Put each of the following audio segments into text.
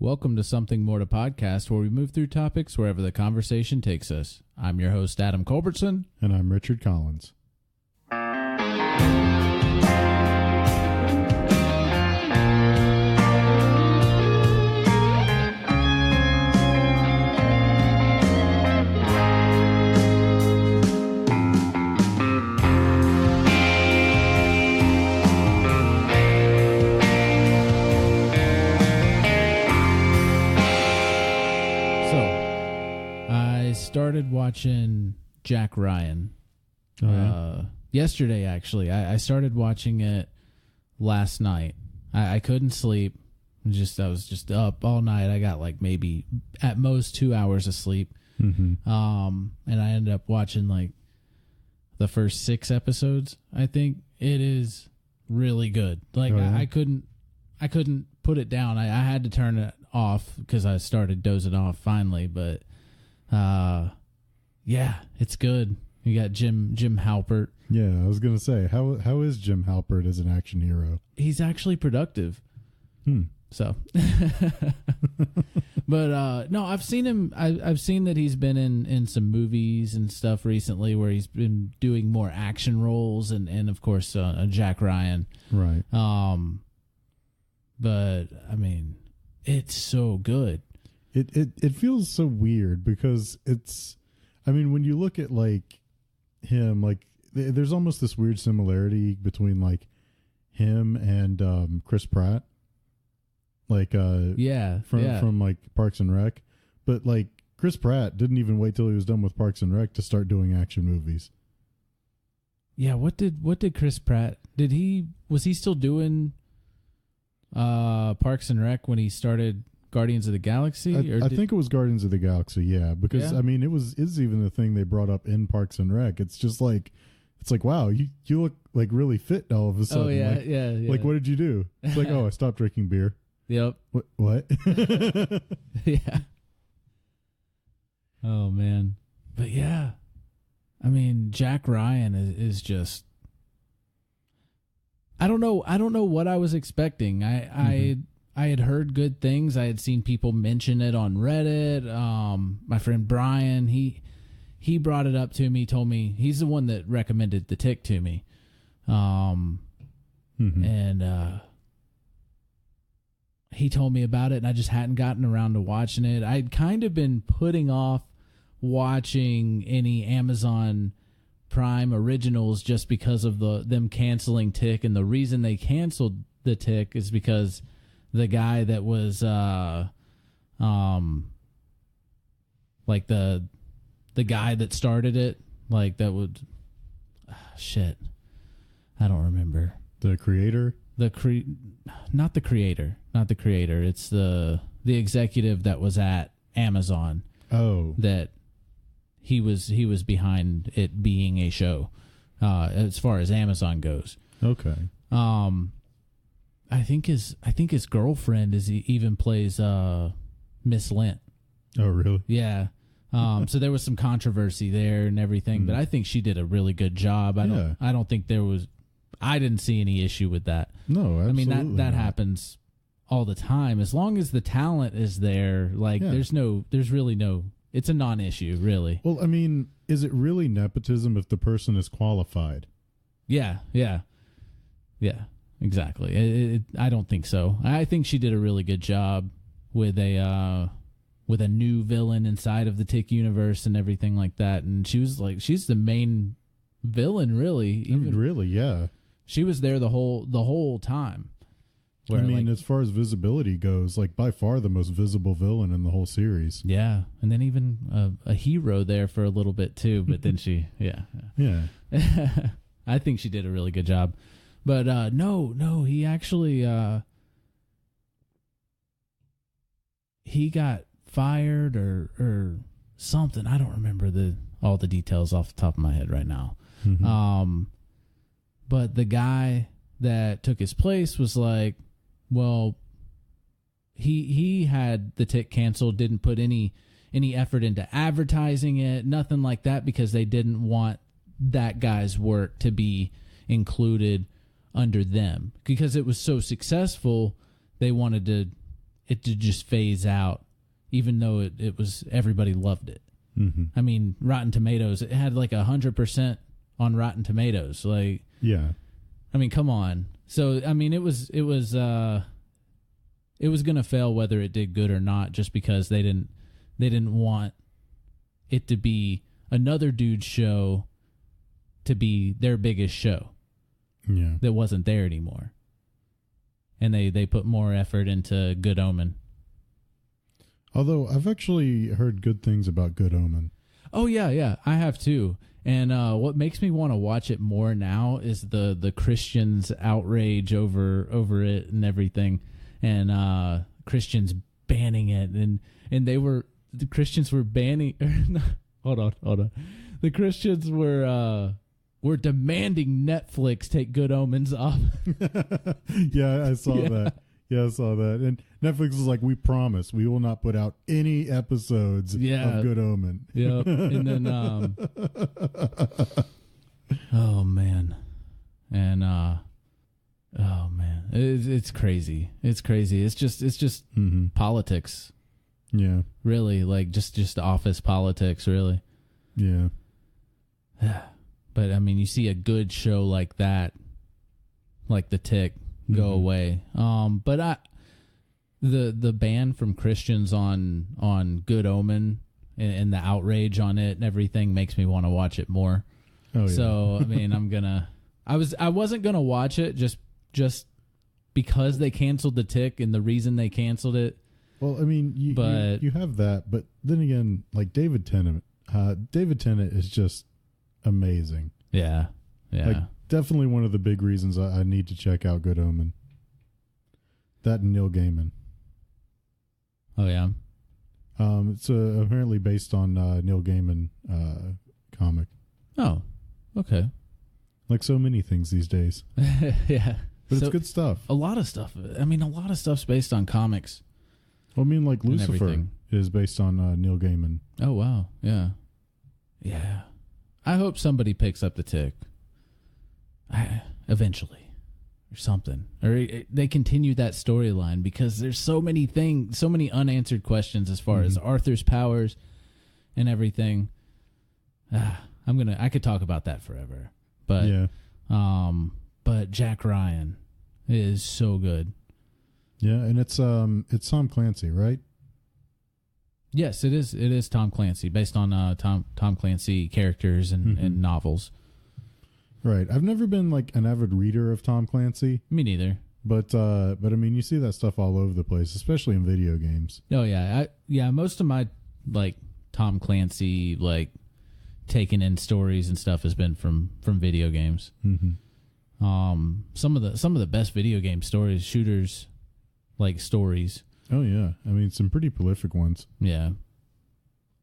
Welcome to Something More to Podcast, where we move through topics wherever the conversation takes us. I'm your host, Adam Culbertson. And I'm Richard Collins. Started watching Jack Ryan yesterday. Actually, I started watching it last night. I couldn't sleep. I was just up all night. I got like maybe at most 2 hours of sleep. And I ended up watching like the first 6 episodes. I think it is really good. Like I couldn't put it down. I had to turn it off because I started dozing off finally, but yeah, it's good. You got Jim Halpert. Yeah, I was gonna say, how is Jim Halpert as an action hero? He's actually productive. So, but no, I've seen him. I've seen that he's been in some movies and stuff recently where he's been doing more action roles, and of course Jack Ryan. Right. But I mean, it's so good. It feels so weird because when you look at like him, like there's almost this weird similarity between like him and Chris Pratt, like from like Parks and Rec, but like Chris Pratt didn't even wait till he was done with Parks and Rec to start doing action movies. Yeah, what did Chris Pratt was he still doing Parks and Rec when he started Guardians of the Galaxy? I think it was Guardians of the Galaxy, yeah. Because I mean, it's even the thing they brought up in Parks and Rec. It's just like, wow, you look like really fit all of a sudden. Oh yeah, like, yeah. Like, what did you do? It's like, I stopped drinking beer. Yep. What? Yeah. Oh man, but yeah, I mean, Jack Ryan is just. I don't know what I was expecting. I had heard good things. I had seen people mention it on Reddit. My friend Brian, he brought it up to me, told me he's the one that recommended The Tick to me. And he told me about it, and I just hadn't gotten around to watching it. I'd kind of been putting off watching any Amazon Prime originals just because of them canceling Tick, and the reason they canceled The Tick is because the guy that was like the guy that started it, like that would I don't remember. The creator? Not the creator. It's the executive that was at Amazon. Oh. That he was behind it being a show, as far as Amazon goes. Okay. I think his girlfriend even plays Miss Lint. Oh, really? Yeah. So there was some controversy there and everything, but I think she did a really good job. I don't think I didn't see any issue with that. No, absolutely. I mean that happens all the time. As long as the talent is there, like there's really no. It's a non-issue, really. Well, I mean, is it really nepotism if the person is qualified? Yeah. Exactly. I don't think so. I think she did a really good job with a new villain inside of the Tick universe and everything like that. And she's the main villain, really. Really, yeah. She was there the whole time. I mean, as far as visibility goes, like by far the most visible villain in the whole series. Yeah, and then even a hero there for a little bit too. But then yeah. I think she did a really good job. But no, he actually he got fired or something. I don't remember all the details off the top of my head right now. But the guy that took his place was like, well, he had the Tick canceled, didn't put any effort into advertising it, nothing like that, because they didn't want that guy's work to be included under them because it was so successful. They wanted to it to just phase out, even though it was everybody loved it. Mm-hmm. I mean, Rotten Tomatoes, it had like 100% on Rotten Tomatoes. Like, yeah. I mean, come on. So I mean, it was gonna fail whether it did good or not, just because they didn't want it to be another dude's show to be their biggest show. Yeah. That wasn't there anymore. And they put more effort into Good Omen. Although I've actually heard good things about Good Omen. Oh yeah, I have too. And what makes me want to watch it more now is the Christians' outrage over it and everything, and Christians banning it, and the Christians were banning. Hold on. The Christians were demanding Netflix take Good Omens off. Yeah, I saw that. Yeah, I saw that. And Netflix is like, we promise we will not put out any episodes of Good Omen. Yep. And then, oh man. And, oh man, it's crazy. It's crazy. It's just mm-hmm. politics. Yeah. Really, like just office politics, really. Yeah. But I mean, you see a good show like that, like The Tick, go mm-hmm. away. But the ban from Christians on Good Omen and the outrage on it and everything makes me want to watch it more. Oh, yeah. So I mean, I wasn't gonna watch it just because they canceled The Tick and the reason they canceled it. Well, I mean, you have that, but then again, like David Tennant is just amazing. Yeah. Like, definitely one of the big reasons I need to check out Good Omen. That and Neil Gaiman. Oh yeah. It's apparently based on Neil Gaiman comic. Oh, okay. Like so many things these days. Yeah, but it's good stuff. A lot of stuff. I mean, a lot of stuff's based on comics. Well, I mean, like Lucifer is based on Neil Gaiman. Oh wow, yeah. I hope somebody picks up The Tick. Eventually, or something, or they continue that storyline, because there's so many unanswered questions as far mm-hmm. as Arthur's powers and everything. I could talk about that forever, but yeah. But Jack Ryan is so good. Yeah, and it's Tom Clancy, right? Yes, it is. It is Tom Clancy, based on Tom Clancy characters and, mm-hmm. and novels. Right. I've never been like an avid reader of Tom Clancy. Me neither. But I mean, you see that stuff all over the place, especially in video games. Oh yeah, most of my like Tom Clancy like taken in stories and stuff has been from video games. Mm-hmm. Some of the best video game shooters like stories. Oh yeah, I mean some pretty prolific ones. Yeah.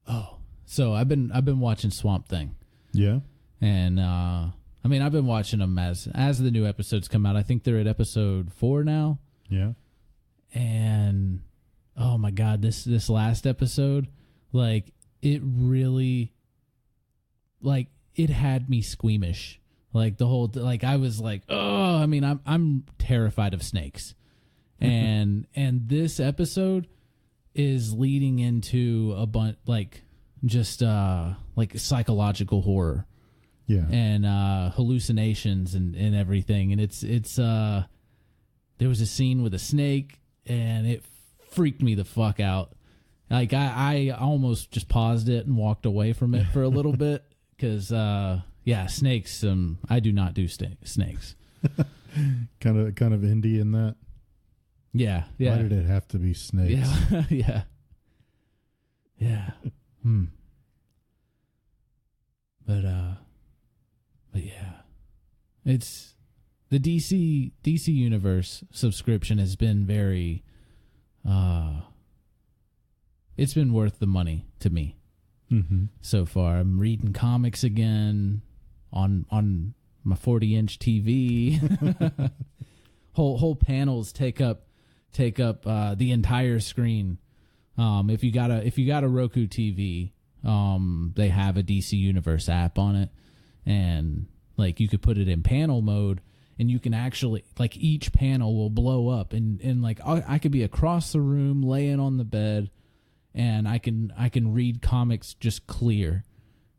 Oh, so I've been watching Swamp Thing. Yeah. And I mean, I've been watching them as the new episodes come out. I think they're at episode 4 now. Yeah. And oh my God, this last episode, like it really, like it had me squeamish. Like the whole, like I was like, oh, I mean, I'm terrified of snakes, and this episode is leading into a bunch like just like psychological horror. Yeah. And hallucinations and everything. And it's there was a scene with a snake and it freaked me the fuck out. Like I almost just paused it and walked away from it for a little bit because snakes. I do not do snakes. kind of indie in that. Yeah. Why did it have to be snakes? Yeah. Yeah. But yeah, it's the DC Universe subscription has been very, it's been worth the money to me so far. I'm reading comics again on my 40-inch TV. whole panels take up the entire screen. If you got a Roku TV, they have a DC Universe app on it. And like you could put it in panel mode and you can actually, like, each panel will blow up, and like I could be across the room laying on the bed, and I can read comics just clear,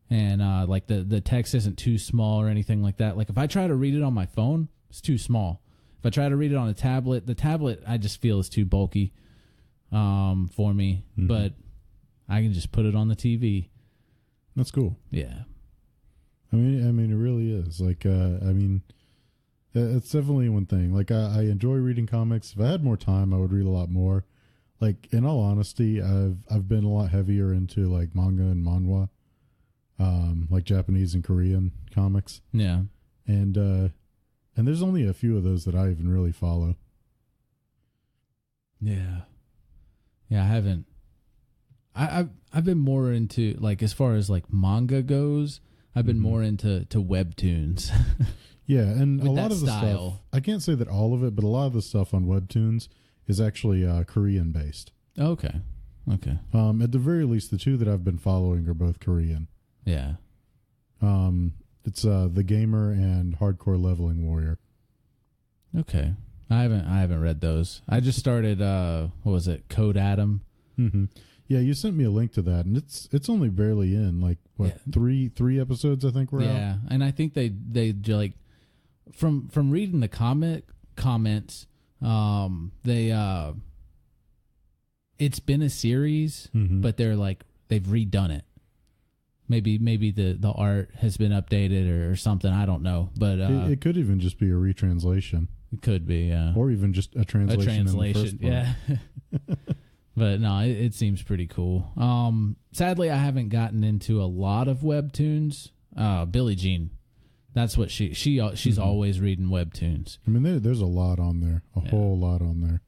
and like the text isn't too small or anything like that. Like if I try to read it on my phone, it's too small. If I try to read it on a tablet, the tablet I just feel is too bulky for me. Mm-hmm. But I can just put it on the TV. That's cool. Yeah. I mean, it really is. Like, I mean, it's definitely one thing. Like, I enjoy reading comics. If I had more time, I would read a lot more. Like, in all honesty, I've been a lot heavier into like manga and manhwa, like Japanese and Korean comics. Yeah. And there's only a few of those that I even really follow. Yeah. Yeah, I haven't. I've been more into, like, as far as like manga goes, I've been more into webtoons. Yeah, and With a lot that of the style. stuff, I can't say that all of it, but a lot of the stuff on webtoons is actually Korean based. Okay. At the very least, the two that I've been following are both Korean. Yeah. It's The Gamer and Hardcore Leveling Warrior. Okay. I haven't read those. I just started what was it? Code Atom. Mm-hmm. Yeah, you sent me a link to that, and it's only barely in, like, what, three episodes I think we're out? Yeah, and I think they like from reading the comments, they it's been a series, but they're like they've redone it. Maybe the art has been updated or something. I don't know, but it could even just be a retranslation. It could be, yeah, or even just a translation. In the first yeah. But no, it seems pretty cool. Sadly, I haven't gotten into a lot of webtoons. Billie Jean, that's what she's always reading webtoons. I mean, there's a lot on there, whole lot on there.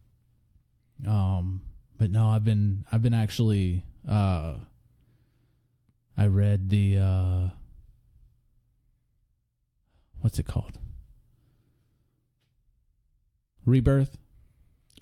But no, I've been actually. I read the what's it called? Rebirth.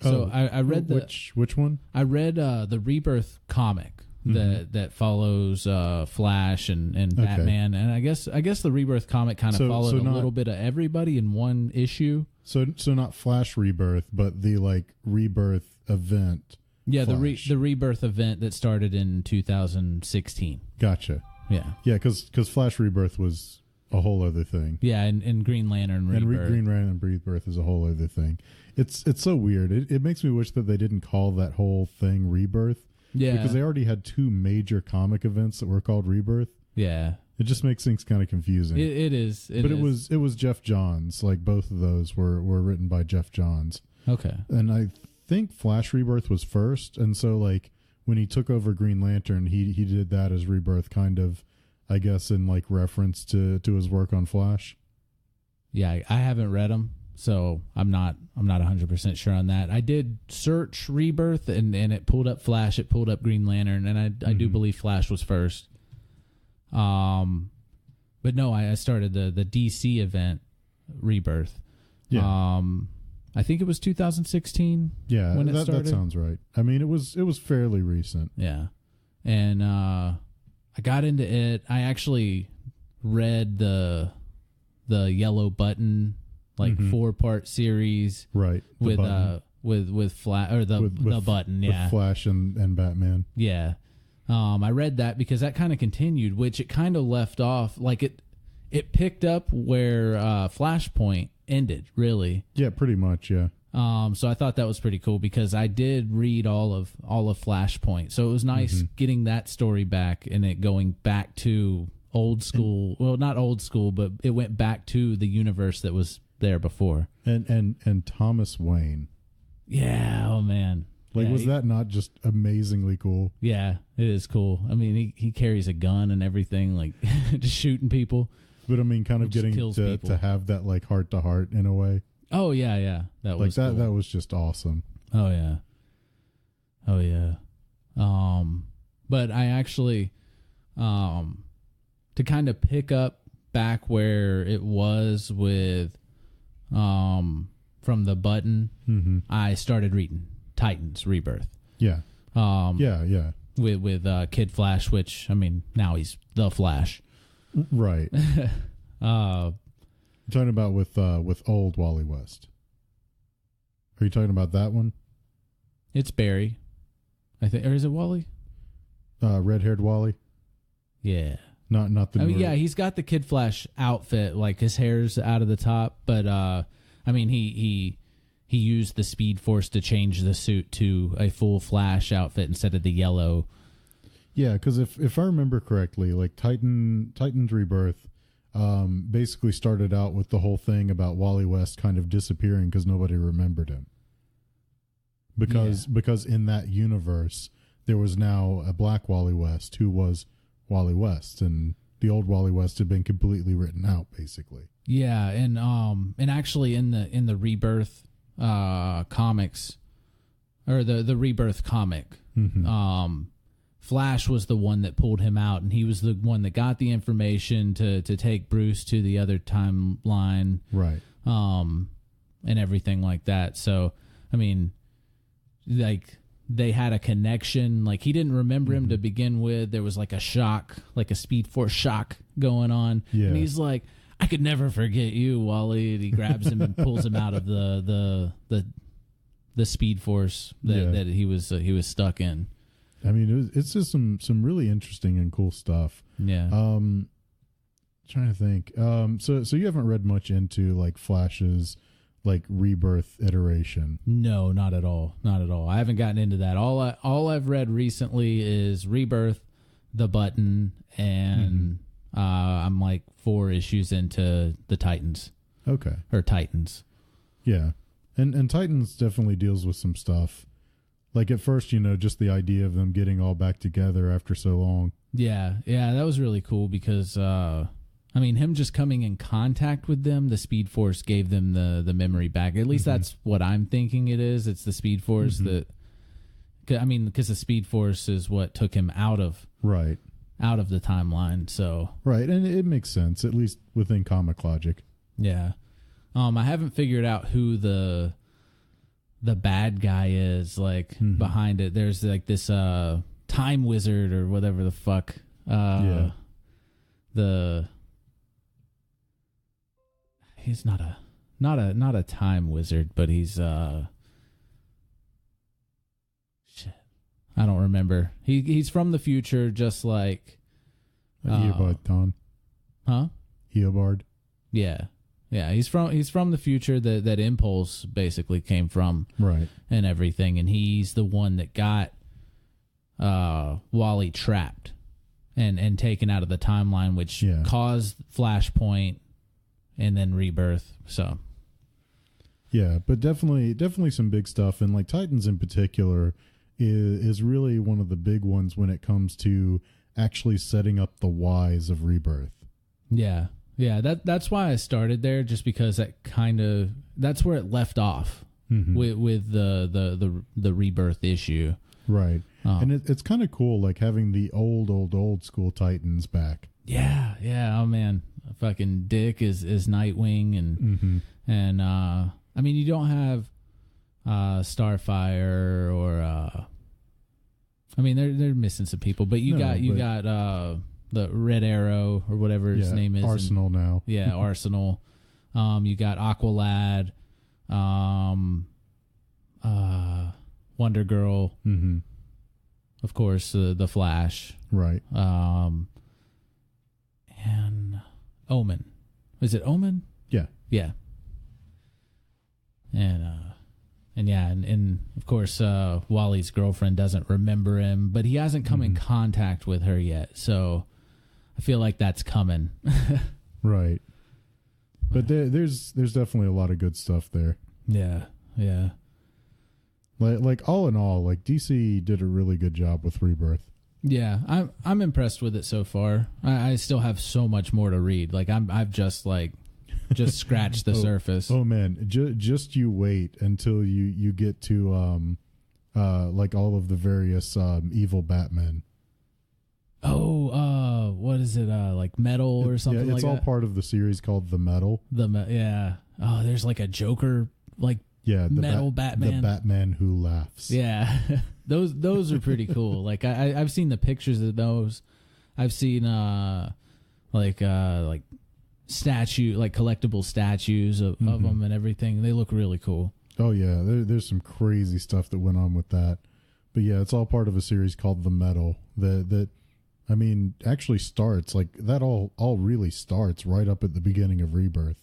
So I read which one? I read the Rebirth comic that follows Flash and Batman, and I guess the Rebirth comic kind of followed a little bit of everybody in one issue. So not Flash Rebirth, but the like Rebirth event. Yeah, the Rebirth event that started in 2016. Gotcha. Yeah, because Flash Rebirth was a whole other thing. Yeah, and Green Lantern Rebirth. And Green Lantern Rebirth is a whole other thing. It's so weird. It makes me wish that they didn't call that whole thing Rebirth. Yeah. Because they already had two major comic events that were called Rebirth. Yeah. It just makes things kind of confusing. It is. But it was Jeff Johns. Like, both of those were written by Jeff Johns. Okay. And I think Flash Rebirth was first. And so, like, when he took over Green Lantern, he did that as Rebirth, kind of, I guess, in like reference to his work on Flash. Yeah, I haven't read them, so I'm not 100% sure on that. I did search Rebirth, and it pulled up Flash, it pulled up Green Lantern, and I do believe Flash was first. But no, I started the DC event Rebirth. Yeah. I think it was 2016. Yeah, when it started. That sounds right. I mean, it was fairly recent. Yeah, and I got into it. I actually read the Yellow Button, like 4-part series, right? With Flash, or the Button, yeah, with Flash and Batman, yeah. I read that because that kind of continued, which it kind of left off. Like it picked up where Flashpoint ended, really. Yeah, pretty much, yeah. So I thought that was pretty cool because I did read all of Flashpoint, so it was nice getting that story back and it going back to old school. Well, not old school, but it went back to the universe that was there before. And Thomas Wayne. Yeah. Oh man. Like, yeah, was that not just amazingly cool? Yeah, it is cool. I mean, he carries a gun and everything, like just shooting people. But I mean, kind of getting to have that like heart to heart in a way. Oh yeah. That was that. Cool. That was just awesome. Oh yeah. But I actually, to kind of pick up back where it was with, from the Button, I started reading Titans Rebirth. Yeah. Yeah. With Kid Flash, which I mean now he's the Flash. Right. I'm talking about with old Wally West. Are you talking about that one? It's Barry, I think, or is it Wally? Red-haired Wally. Yeah. Not the. I mean, yeah, he's got the Kid Flash outfit, like his hair's out of the top, but I mean, he used the Speed Force to change the suit to a full Flash outfit instead of the yellow. Yeah, because if I remember correctly, like Titan's Rebirth, basically started out with the whole thing about Wally West kind of disappearing because nobody remembered him. Because in that universe there was now a black Wally West who was Wally West, and the old Wally West had been completely written out, basically. Yeah, and actually in the Rebirth comics, or the Rebirth comic, Flash was the one that pulled him out, and he was the one that got the information to take Bruce to the other timeline, right? And everything like that. So, I mean, like, they had a connection. Like, he didn't remember him to begin with. There was like a shock, like a Speed Force shock going on. Yeah. And he's like, I could never forget you, Wally. And he grabs him and pulls him out of the Speed Force that he was stuck in. I mean, it's just some really interesting and cool stuff. Yeah. Trying to think. So you haven't read much into like Flash's like Rebirth iteration? No, not at all. Not at all. I haven't gotten into that. All I've read recently is Rebirth, The Button, and I'm like 4 issues into the Titans. Okay. Or Titans. Yeah. And Titans definitely deals with some stuff. Like at first, just the idea of them getting all back together after so long. Yeah, that was really cool because I mean, him just coming in contact with them, the Speed Force gave them the memory back. At least that's what I'm thinking it is. It's the Speed Force that, I mean, because the Speed Force is what took him out of the timeline. So right, and it makes sense, at least within comic logic. Yeah, I haven't figured out who the bad guy is like behind it. There's like this time wizard or whatever the fuck. He's not a time wizard, but he's shit. I don't remember. He's from the future, just like Eobard. Huh? Eobard. Yeah. He's from the future that Impulse basically came from, right? And everything, and he's the one that got Wally trapped and taken out of the timeline, which caused Flashpoint. And then Rebirth. So, yeah, but definitely some big stuff, and like Titans in particular is really one of the big ones when it comes to actually setting up the whys of Rebirth. Yeah. That's why I started there, just because that's where it left off with the Rebirth issue. Right, and it's kind of cool, like having the old school Titans back. Yeah. Oh man. Fucking Dick is Nightwing, and I mean, you don't have Starfire or I mean, they're missing some people, but you got the Red Arrow or whatever his name is, Arsenal now. Yeah, Arsenal. You got Aqualad, Wonder Girl, of course, the Flash, right? And Omen. Is it Omen? Yeah. And of course Wally's girlfriend doesn't remember him, but he hasn't come in contact with her yet, so I feel like that's coming. Right. But there's definitely a lot of good stuff there. Yeah. Like all in all, like DC did a really good job with Rebirth. Yeah, I'm impressed with it so far. I still have so much more to read. Like I've just scratched the surface. Oh man, just you wait until you get to like all of the various evil Batmen. Oh, what is it? Like Metal or something? Yeah, it's like all that? Part of the series called The Metal. Yeah. Oh, there's like a Joker the Metal Batman. The Batman who laughs. Yeah. Those are pretty cool. Like I've seen the pictures of those. I've seen like statue, like collectible statues of them and everything. They look really cool. Oh yeah, there's some crazy stuff that went on with that. But yeah, it's all part of a series called The Metal that I mean, actually starts like that all really starts right up at the beginning of Rebirth.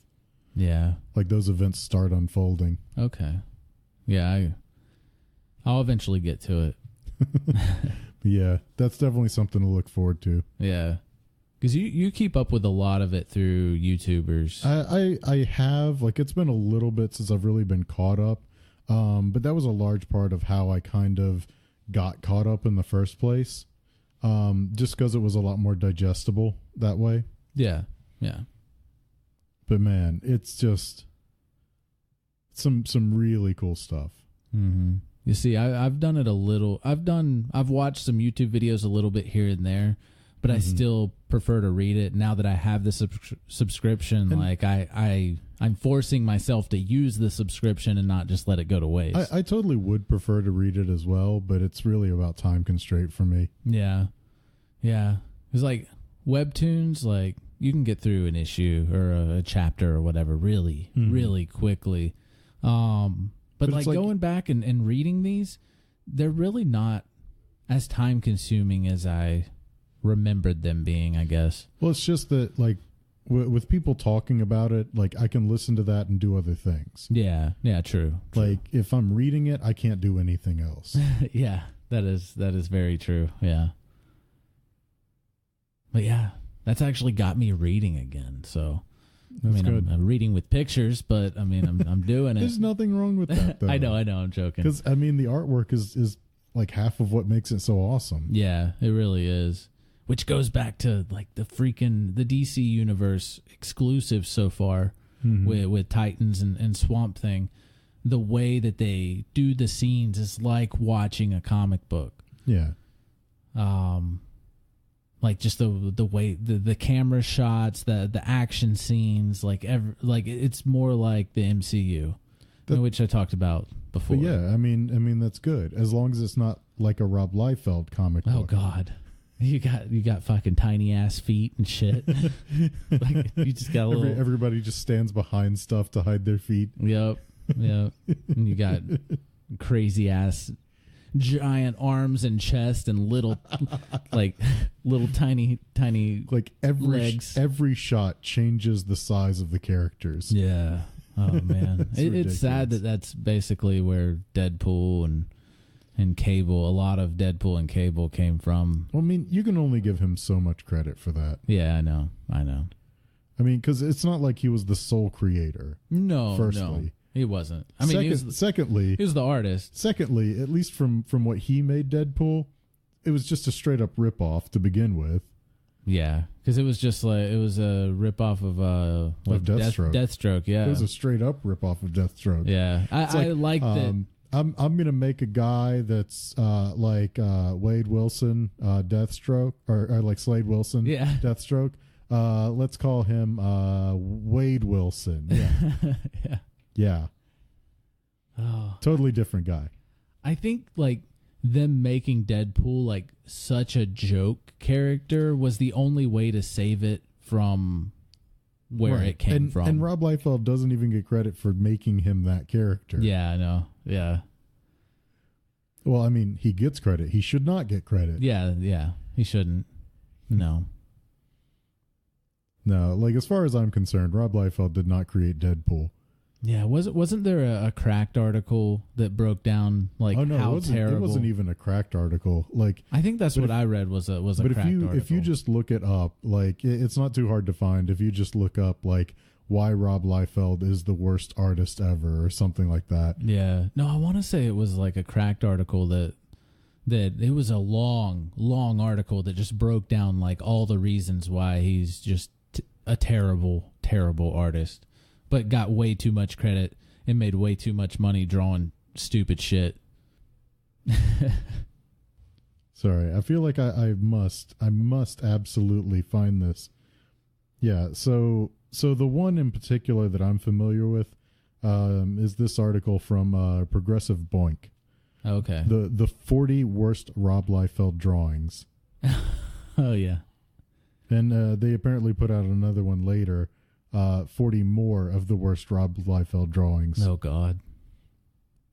Yeah. Like those events start unfolding. Okay. Yeah, I'll eventually get to it. Yeah, that's definitely something to look forward to. Yeah. Because you keep up with a lot of it through YouTubers. I have, like, it's been a little bit since I've really been caught up. But that was a large part of how I kind of got caught up in the first place. Just because it was a lot more digestible that way. Yeah. Yeah. But man, it's just some really cool stuff. Mm-hmm. You see, I've done it a little. I've watched some YouTube videos a little bit here and there, but I still prefer to read it now that I have the subscription. And like I'm forcing myself to use the subscription and not just let it go to waste. I totally would prefer to read it as well, but it's really about time constraint for me. Yeah. Yeah. It's like webtoons, like you can get through an issue or a chapter or whatever really, really quickly. But like going back and reading these, they're really not as time consuming as I remembered them being, I guess. Well, it's just that like with people talking about it, like I can listen to that and do other things. Yeah. Yeah. True. Like if I'm reading it, I can't do anything else. Yeah, that is very true. Yeah. But yeah, that's actually got me reading again. So, That's good. I'm reading with pictures, but I mean, I'm doing it. There's nothing wrong with that, though. I know. I'm joking. Because I mean, the artwork is like half of what makes it so awesome. Yeah, it really is. Which goes back to like the DC Universe exclusive so far with Titans and Swamp Thing. The way that they do the scenes is like watching a comic book. Yeah. Like just the way the camera shots, the action scenes, like it's more like the MCU, which I talked about before. But yeah, I mean that's good as long as it's not like a Rob Liefeld comic book. Oh God, you got fucking tiny ass feet and shit. Like you just got a little. Everybody just stands behind stuff to hide their feet. Yep. And you got crazy ass giant arms and chest and little tiny like legs. Every shot changes the size of the characters. Yeah. Oh man. It's sad that that's basically where Deadpool and Cable, a lot of Deadpool and Cable came from. Well, I mean, you can only give him so much credit for that. Yeah, I know. I mean, because it's not like he was the sole creator. No, he wasn't. I mean, secondly, he was the artist. Secondly, at least from what he made Deadpool, it was just a straight up ripoff to begin with. Yeah, because it was just like it was a ripoff of Deathstroke. Deathstroke, yeah, it was a straight up ripoff of Deathstroke. Yeah, I liked it. I'm gonna make a guy that's like Wade Wilson, Deathstroke, or like Slade Wilson, yeah, Deathstroke. Let's call him Wade Wilson. Yeah. Yeah. Yeah. Oh, totally different guy. I think like them making Deadpool like such a joke character was the only way to save it from where it came from. And Rob Liefeld doesn't even get credit for making him that character. Yeah, I know. Yeah. Well, I mean, he gets credit. He should not get credit. Yeah. He shouldn't. No, like as far as I'm concerned, Rob Liefeld did not create Deadpool. Yeah, wasn't there a cracked article that broke down like how terrible? It wasn't even a cracked article. Like I think that's what I read was a cracked article. If you just look it up, like it's not too hard to find. If you just look up like why Rob Liefeld is the worst artist ever or something like that. Yeah, no, I want to say it was like a cracked article that it was a long article that just broke down like all the reasons why he's just a terrible artist. But got way too much credit and made way too much money drawing stupid shit. Sorry, I feel like I must absolutely find this. Yeah, so the one in particular that I'm familiar with is this article from Progressive Boink. Okay. The 40 worst Rob Liefeld drawings. Oh yeah. And they apparently put out another one later. 40 more of the worst Rob Liefeld drawings. Oh God.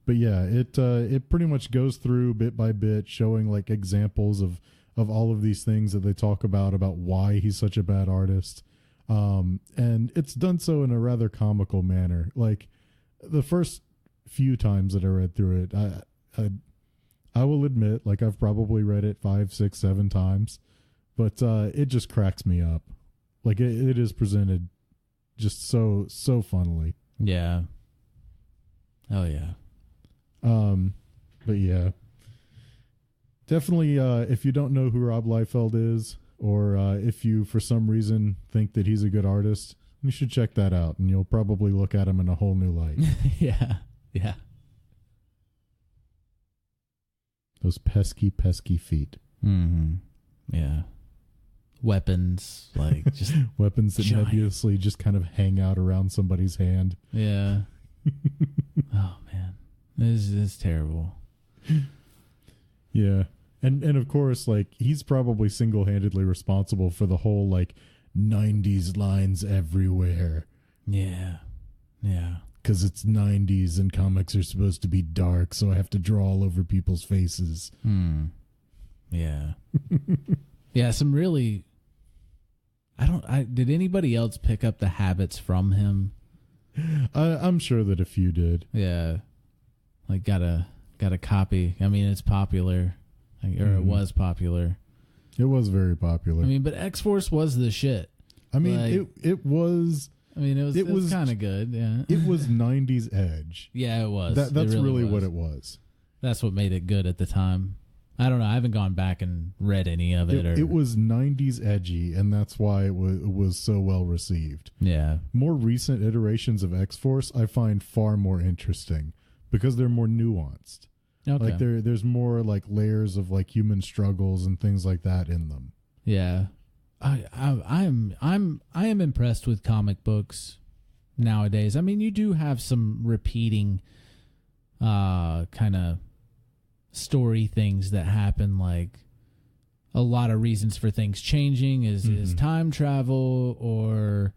But yeah, it pretty much goes through bit by bit, showing like examples of all of these things that they talk about why he's such a bad artist. And it's done so in a rather comical manner. Like the first few times that I read through it, I will admit, like I've probably read it 5, 6, 7 times, but it just cracks me up. Like it is presented just so funnily. Yeah. Oh yeah. But yeah, definitely. If you don't know who Rob Liefeld is, or if you for some reason think that he's a good artist, you should check that out, and you'll probably look at him in a whole new light. Yeah. Yeah. Those pesky feet. Mm-hmm. Yeah. Weapons, like just weapons that giant. nebulously just kind of hang out around somebody's hand. Yeah. Oh man, this is terrible. Yeah, and of course, like he's probably single-handedly responsible for the whole like 90s lines everywhere. Yeah. Yeah. Because it's 90s and comics are supposed to be dark, so I have to draw all over people's faces. Yeah. Yeah, some really... did anybody else pick up the habits from him? I'm sure that a few did. Yeah. Like, got a copy. I mean, it's popular. It was popular. It was very popular. I mean, but X-Force was the shit. I mean, like, it was... I mean, it was kind of good, yeah. It was 90s edge. Yeah, it was. That's really what it was. That's what made it good at the time. I don't know. I haven't gone back and read any of it. It was 90s edgy, and that's why it was so well received. Yeah. More recent iterations of X-Force I find far more interesting because they're more nuanced. Okay. Like there's more like layers of like human struggles and things like that in them. Yeah. I am impressed with comic books nowadays. I mean, you do have some repeating kind of story things that happen, like a lot of reasons for things changing is time travel or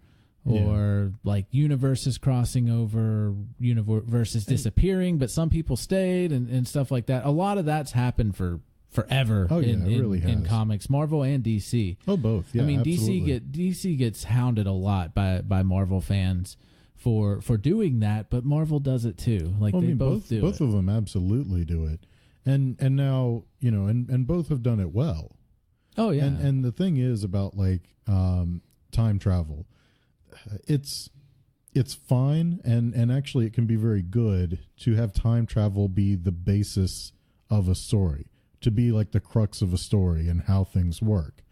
like universes crossing over, universes disappearing, but some people stayed and stuff like that. A lot of that's happened for forever. Oh, yeah, it really has. In comics, Marvel and DC. Oh, both. Yeah, I mean, absolutely. DC gets hounded a lot by Marvel fans for doing that, but Marvel does it too. Like both do both it. of them absolutely do it, and now and both have done it well. Oh yeah, and the thing is about like time travel, it's fine and actually it can be very good to have time travel be the basis of a story, to be like the crux of a story and how things work.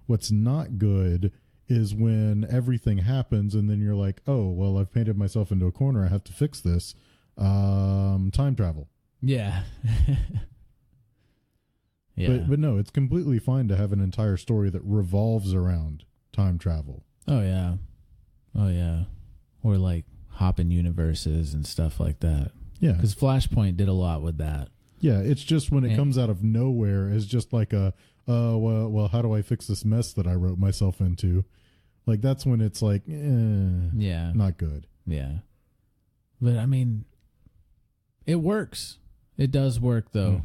What's not good is when everything happens and then you're like, oh, well, I've painted myself into a corner. I have to fix this. Time travel. Yeah. Yeah. But no, it's completely fine to have an entire story that revolves around time travel. Oh, yeah. Oh, yeah. Or like hopping universes and stuff like that. Yeah. Because Flashpoint did a lot with that. Yeah, it's just when it comes out of nowhere as just like well, how do I fix this mess that I wrote myself into? Like, that's when it's like, yeah, not good. Yeah. But, I mean, it works. It does work, though,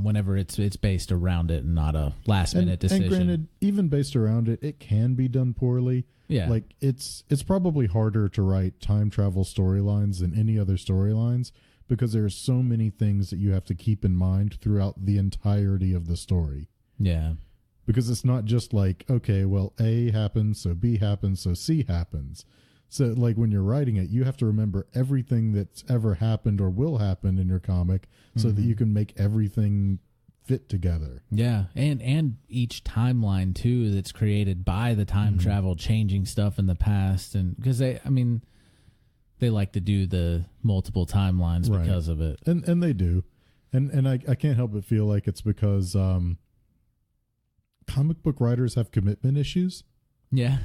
whenever it's based around it and not a last-minute decision. And granted, even based around it, it can be done poorly. Yeah. Like, it's probably harder to write time travel storylines than any other storylines because there are so many things that you have to keep in mind throughout the entirety of the story. Yeah. Because it's not just like, okay, well, A happens, so B happens, so C happens. So, like, when you're writing it, you have to remember everything that's ever happened or will happen in your comic so that you can make everything fit together. Yeah, and each timeline, too, that's created by the time travel, changing stuff in the past. And because they like to do the multiple timelines because of it. And they do. And I can't help but feel like it's because comic book writers have commitment issues. Yeah.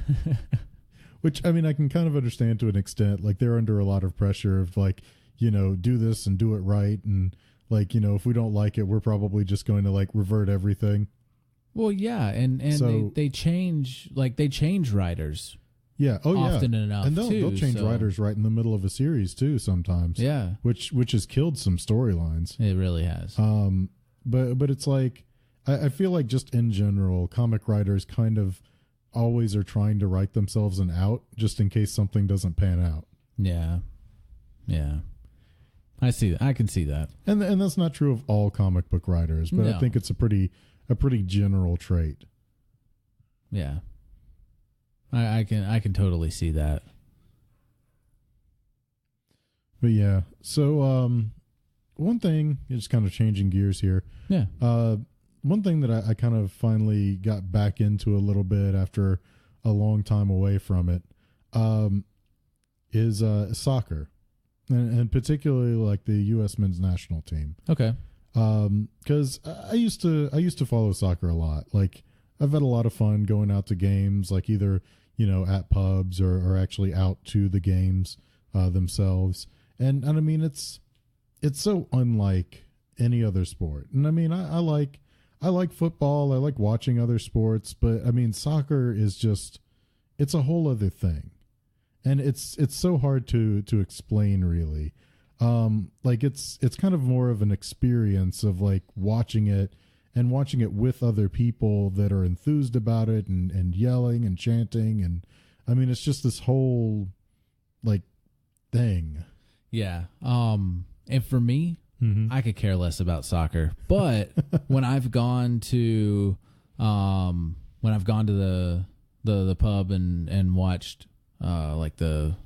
Which, I mean, I can kind of understand to an extent. Like, they're under a lot of pressure of, like, do this and do it right. And, like, if we don't like it, we're probably just going to, like, revert everything. Well, yeah. And so, they change writers. Yeah. Oh, often yeah. enough, And they'll change so- writers right in the middle of a series too sometimes. Yeah, Which has killed some storylines. it really has. But it's like I feel like just in general, comic writers kind of always are trying to write themselves an out just in case something doesn't pan out. Yeah. I see that. I can see that. And that's not true of all comic book writers, but I No. think it's a pretty general trait. Yeah. I can totally see that. But yeah, so one thing, just kind of changing gears here. Yeah. One thing that I kind of finally got back into a little bit after a long time away from it is soccer, and particularly like the U.S. men's national team. Okay. Because I used to follow soccer a lot. Like I've had a lot of fun going out to games, like either at pubs or actually out to the games themselves. And I mean it's so unlike any other sport. And I mean I like football, I like watching other sports, but I mean soccer is just it's a whole other thing. And it's so hard to explain really. Like it's kind of more of an experience of like watching it with other people that are enthused about it and yelling and chanting, and I mean it's just this whole like thing. Yeah. And for me, Mm-hmm. I could care less about soccer. But when I've gone to the pub and watched like I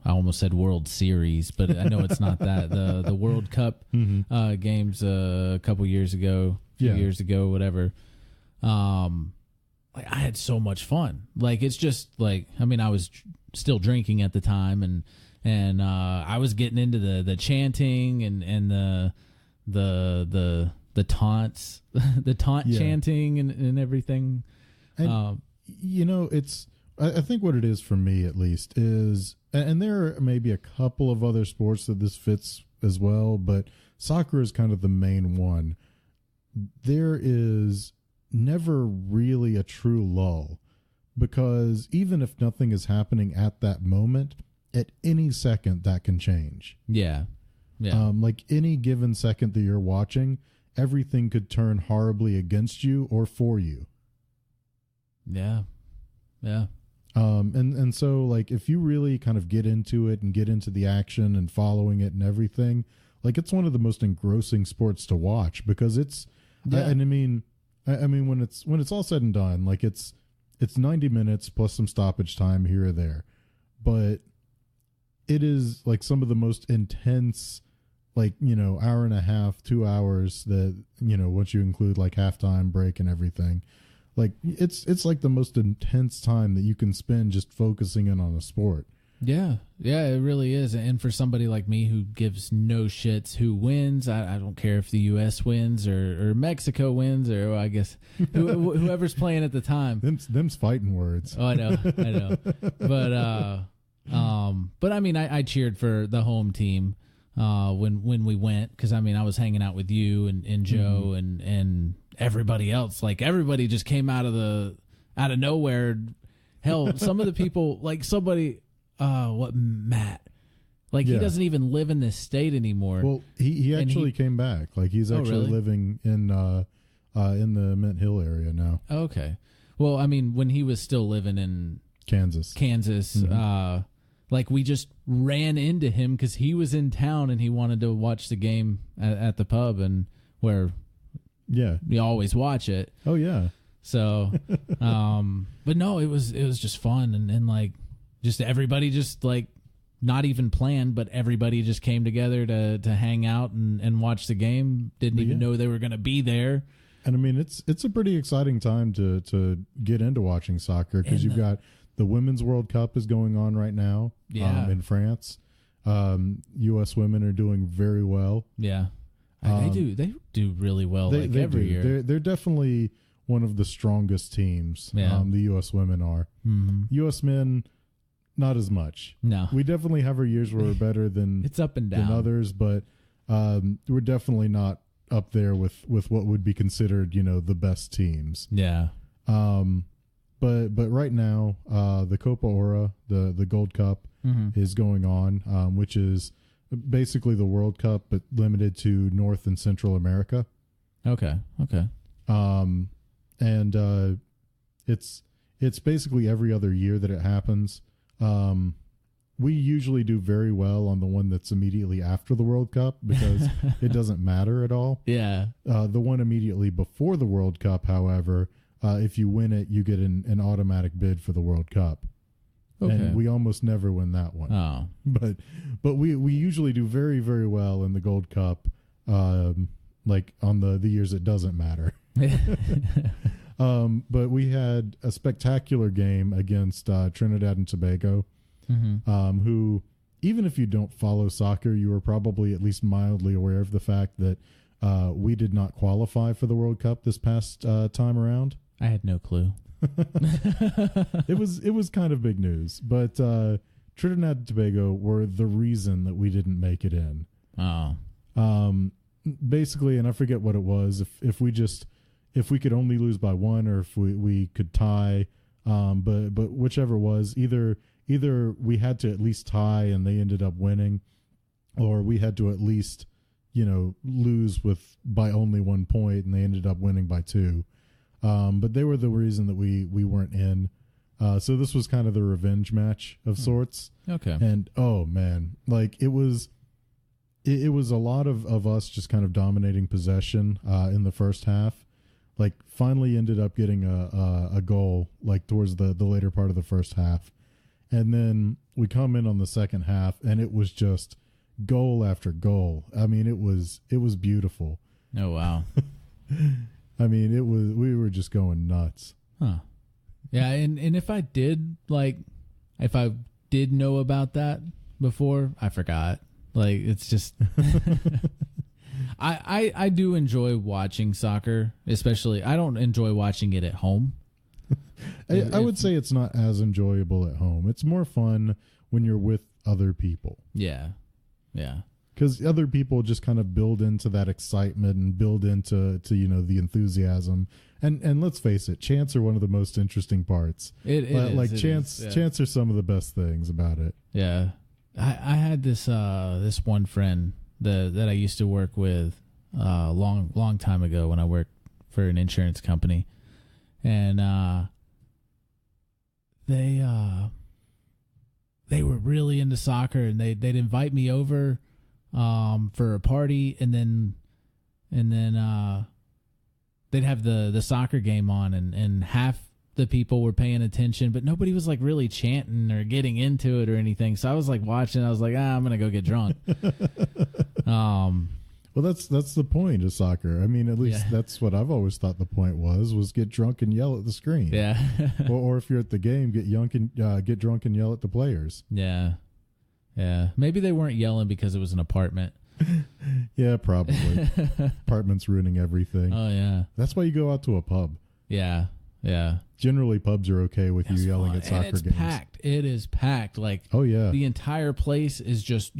almost said World Series, but I know it's not that. The World Cup games a couple years ago, few years ago, whatever. Like I had so much fun. Like it's just like I mean I was still drinking at the time and I was getting into the chanting and the taunts, the taunt chanting and everything. And it's I think what it is for me at least is, and there are maybe a couple of other sports that this fits as well, but soccer is kind of the main one. There is never really a true lull, because even if nothing is happening at that moment, at any second that can change. Yeah. Like any given second that you're watching, everything could turn horribly against you or for you. Yeah. And so like if you really kind of get into it and get into the action and following it and everything, like it's one of the most engrossing sports to watch, because it's and I mean when it's all said and done, like it's 90 minutes plus some stoppage time here or there, but it is like some of the most intense, like hour and a half, 2 hours that once you include like halftime break and everything. Like it's like the most intense time that you can spend just focusing in on a sport. Yeah, it really is. And for somebody like me who gives no shits who wins, I don't care if the U.S. wins or Mexico wins, or well, I guess whoever's playing at the time. Them's fighting words. Oh, I know. But I mean, I cheered for the home team when we went, because I mean I was hanging out with you and Joe and everybody else. Like everybody just came out of nowhere. Hell, some of the people, like somebody, Matt, like he doesn't even live in this state anymore. Well, he actually came back. Like he's actually really? living in the Mint Hill area now. Okay. Well, I mean, when he was still living in Kansas. Like we just ran into him because he was in town and he wanted to watch the game at the pub, and where we always watch it. Oh yeah. So, but no, it was just fun and like just everybody just like not even planned, but everybody just came together to hang out and watch the game. Didn't even know they were going to be there. And I mean, it's a pretty exciting time to get into watching soccer, because you've got the Women's World Cup is going on right now in France. U.S. women are doing very well. Yeah. They do really well every year. They're definitely one of the strongest teams. Yeah. The U.S. women are. Mm-hmm. U.S. men, not as much. No. We definitely have our years where we're better than it's up and down than others, but we're definitely not up there with what would be considered, the best teams. Yeah. but right now, the Copa Ora, the Gold Cup, is going on, which is basically the World Cup, but limited to North and Central America. Okay. And it's basically every other year that it happens. We usually do very well on the one that's immediately after the World Cup because it doesn't matter at all. Yeah. The one immediately before the World Cup, however, if you win it, you get an automatic bid for the World Cup. Okay. And we almost never win that one. Oh. But we usually do very, very well in the Gold Cup, like on the years it doesn't matter. But we had a spectacular game against Trinidad and Tobago, who, even if you don't follow soccer, you are probably at least mildly aware of the fact that we did not qualify for the World Cup this past time around. I had no clue. It was kind of big news, but Trinidad and Tobago were the reason that we didn't make it in. Oh. Basically, and I forget what it was, if we could only lose by one, or if we could tie, but whichever it was, either we had to at least tie and they ended up winning, or we had to at least, lose by only 1 point and they ended up winning by 2. But they were the reason that we weren't in. So this was kind of the revenge match of sorts. Okay. And oh man, like it was a lot of us just kind of dominating possession in the first half. Like finally ended up getting a goal like towards the later part of the first half. And then we come in on the second half and it was just goal after goal. I mean, it was beautiful. Oh wow. I mean, we were just going nuts. Huh. Yeah, and if I did know about that before, I forgot. Like it's just I do enjoy watching soccer, especially I don't enjoy watching it at home. I would say it's not as enjoyable at home. It's more fun when you're with other people. Yeah. Yeah. Because other people just kind of build into that excitement and build into the enthusiasm. And let's face it, chants are one of the most interesting parts. Chants are some of the best things about it. Yeah. I had this one friend that I used to work with long time ago when I worked for an insurance company. And they were really into soccer, and they'd invite me over for a party, and then they'd have the soccer game on, and half the people were paying attention, but nobody was like really chanting or getting into it or anything. So I was like watching, I was like, I'm gonna go get drunk. Well, that's the point of soccer. I mean, at least that's what I've always thought the point was get drunk and yell at the screen. Yeah. or if you're at the game, get drunk and yell at the players. Yeah. Yeah. Maybe they weren't yelling because it was an apartment. Yeah, probably. Apartments ruining everything. Oh, yeah. That's why you go out to a pub. Yeah. Yeah. Generally, pubs are okay with you yelling at soccer games. Packed. It is packed. Like, oh, yeah. The entire place is just,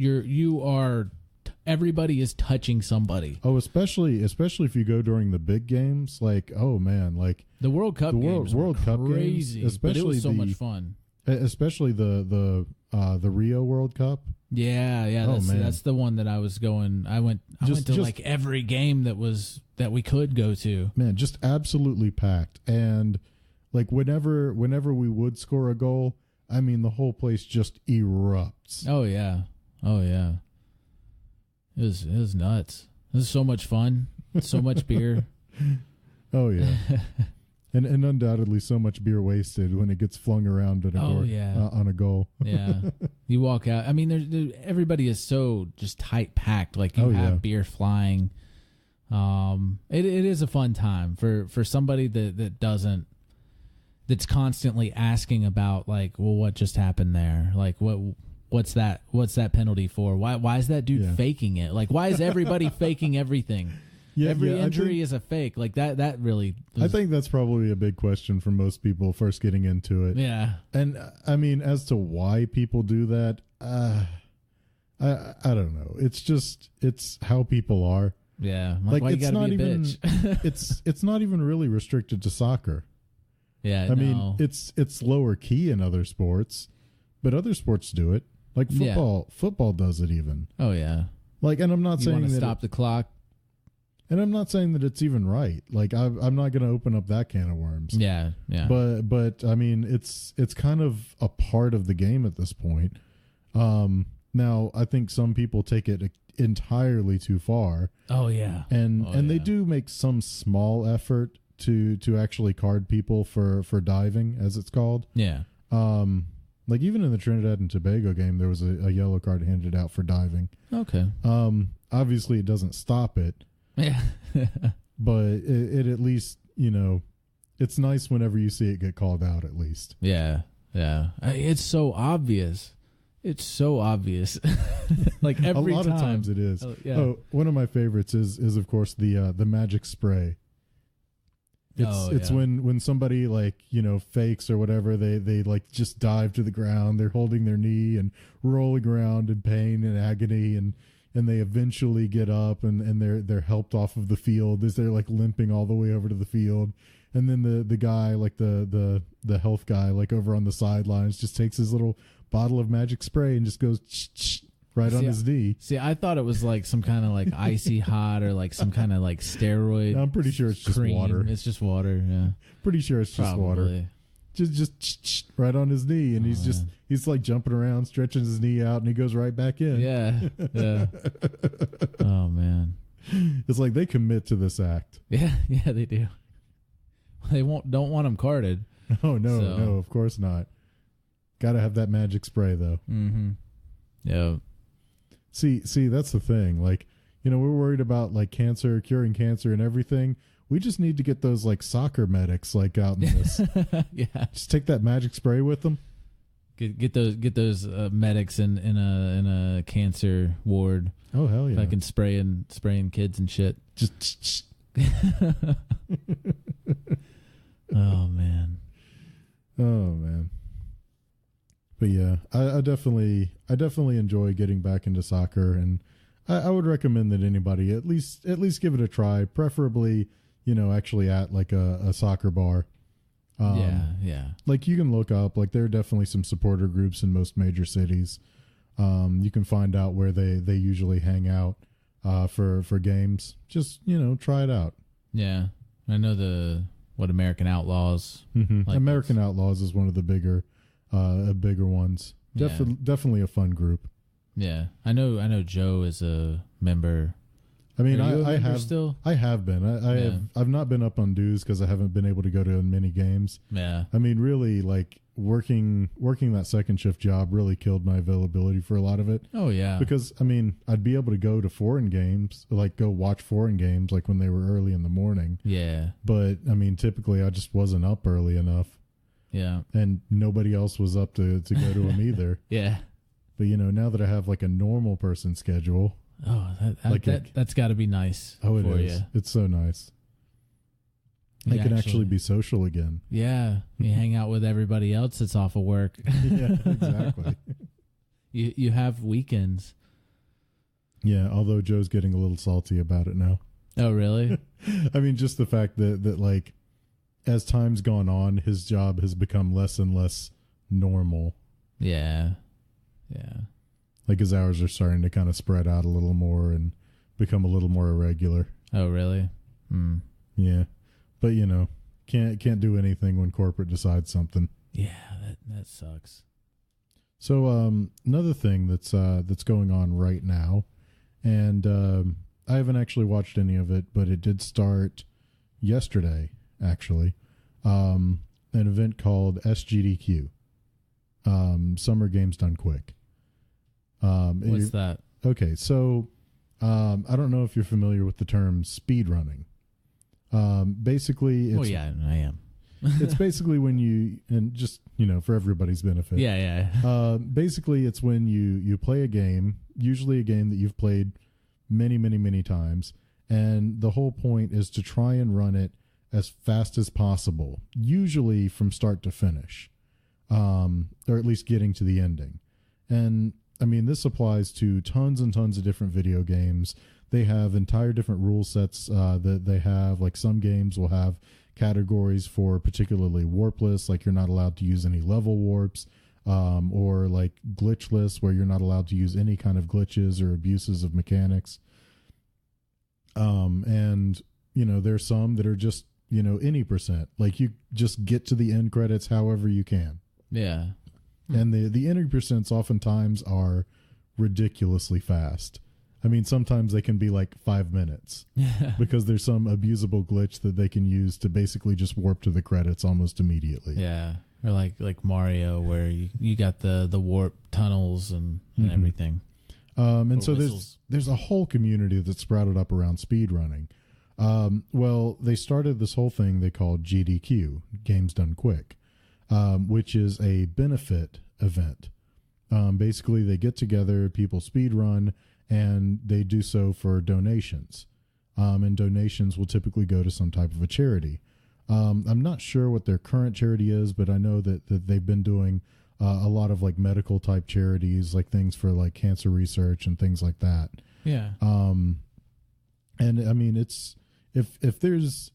everybody is touching somebody. Oh, especially if you go during the big games. Like, oh, man. Like the World Cup games were crazy, games, but it was so much fun. Especially the Rio World Cup. Yeah, that's the one that I was going. I went to like every game that we could go to. Man, just absolutely packed. And like whenever we would score a goal, I mean the whole place just erupts. Oh yeah. It was nuts. It was so much fun. So much beer. Oh yeah. And undoubtedly so much beer wasted when it gets flung around at on a goal. Yeah. You walk out. I mean, everybody is so just tight packed. Like you have beer flying. It is a fun time for somebody that's constantly asking about like, well, what just happened there? Like what's that penalty for? Why is that dude faking it? Like why is everybody faking everything? Yeah, every injury is a fake. Like that really. I think that's probably a big question for most people first getting into it. Yeah. And I mean, as to why people do that, I don't know. It's how people are. Yeah. Like why it's you gotta not be a even. bitch? it's not even really restricted to soccer. Yeah, I mean, it's lower key in other sports, but other sports do it. Like football, football does it even. Oh yeah. Like, and I'm not You saying want to that stop the clock. and I'm not saying that it's even right. Like, I'm not going to open up that can of worms. Yeah, yeah. But I mean, it's kind of a part of the game at this point. Now I think some people take it entirely too far. Oh yeah. And they do make some small effort to actually card people for diving, as it's called. Yeah. Like even in the Trinidad and Tobago game, there was a yellow card handed out for diving. Okay. Obviously it doesn't stop it, Yeah. but it at least, it's nice whenever you see it get called out at least. Yeah. Yeah. It's so obvious. It's so obvious. Like every a lot time. of times it is. Yeah. Oh, one of my favorites is of course the magic spray. It's when somebody fakes or whatever, they like just dive to the ground, they're holding their knee and rolling around in pain and agony, and they eventually get up and they're helped off of the field as they're like limping all the way over to the field. And then the guy, like the health guy, like over on the sidelines, just takes his little bottle of magic spray and just goes right on his knee. See, I thought it was like some kind of like icy hot or like some kind of like steroid. I'm pretty sure it's just cream. water. It's just water. Yeah, Pretty sure it's just water. Probably. Just right on his knee, and he's like jumping around, stretching his knee out, and he goes right back in. Yeah. Yeah. Oh man. It's like they commit to this act. Yeah. Yeah, they do. They don't want them carded. Oh no, So- no, of course not. Got to have that magic spray though. Mm-hmm. Yeah. See, that's the thing. Like, we're worried about like cancer, curing cancer, and everything. We just need to get those like soccer medics like out in this. Yeah. Just take that magic spray with them. Get those medics in a cancer ward. Oh hell yeah! Fucking spraying kids and shit. Just Oh man. oh man. But yeah, I definitely enjoy getting back into soccer, and I would recommend that anybody at least give it a try, preferably actually at like a soccer bar. Yeah. Like you can look up, like there are definitely some supporter groups in most major cities. You can find out where they usually hang out for games. Just try it out. Yeah. I know American Outlaws. Mm-hmm. Like American Outlaws is one of the bigger ones. Yeah. Definitely a fun group. Yeah. I know Joe is a member. I mean, Are you a I member have still. I have been. I've not been up on dues because I haven't been able to go to many games. Yeah. I mean, really, like working that second shift job really killed my availability for a lot of it. Oh yeah. Because I mean, I'd be able to go to foreign games, like go watch foreign games, like when they were early in the morning. Yeah. But I mean, typically I just wasn't up early enough, Yeah. and nobody else was up to go to them either. Yeah. But now that I have like a normal person schedule, Oh, that's got to be nice it for is. you. It's so nice. I can actually be social again. Yeah, you hang out with everybody else that's off of work. Yeah, exactly. You have weekends. Yeah, although Joe's getting a little salty about it now. Oh, really? I mean, just the fact that like as time's gone on, his job has become less and less normal. Yeah. Yeah. Like his hours are starting to kind of spread out a little more and become a little more irregular. Oh, really? Hmm. Yeah. But can't do anything when corporate decides something. Yeah, that sucks. So another thing that's going on right now, and I haven't actually watched any of it, but it did start yesterday actually. An event called SGDQ. Summer Games Done Quick. What's that? Okay, so I don't know if you're familiar with the term speed running. Basically, it's, Yeah, I am. it's basically when you, and just for everybody's benefit. Yeah. Basically, it's when you play a game, usually a game that you've played many times, and the whole point is to try and run it as fast as possible, usually from start to finish, or at least getting to the ending. And I mean, this applies to tons and tons of different video games. They have entire different rule sets that they have. Like some games will have categories for particularly warpless, like you're not allowed to use any level warps, or like glitchless, where you're not allowed to use any kind of glitches or abuses of mechanics. And there's some that are just any percent, like you just get to the end credits however you can. Yeah. And the end percents oftentimes are ridiculously fast. I mean, sometimes they can be like 5 minutes because there's some abusable glitch that they can use to basically just warp to the credits almost immediately. Yeah. Or like Mario, where you got the warp tunnels and everything. And or so whistles. there's a whole community that's sprouted up around speedrunning. Well, they started this whole thing they called GDQ, Games Done Quick, which is a benefit event. Basically, they get together, people speedrun, and they do so for donations. And donations will typically go to some type of a charity. I'm not sure what their current charity is, but I know that they've been doing a lot of like medical type charities, like things for like cancer research and things like that. Yeah. And I mean, it's if there's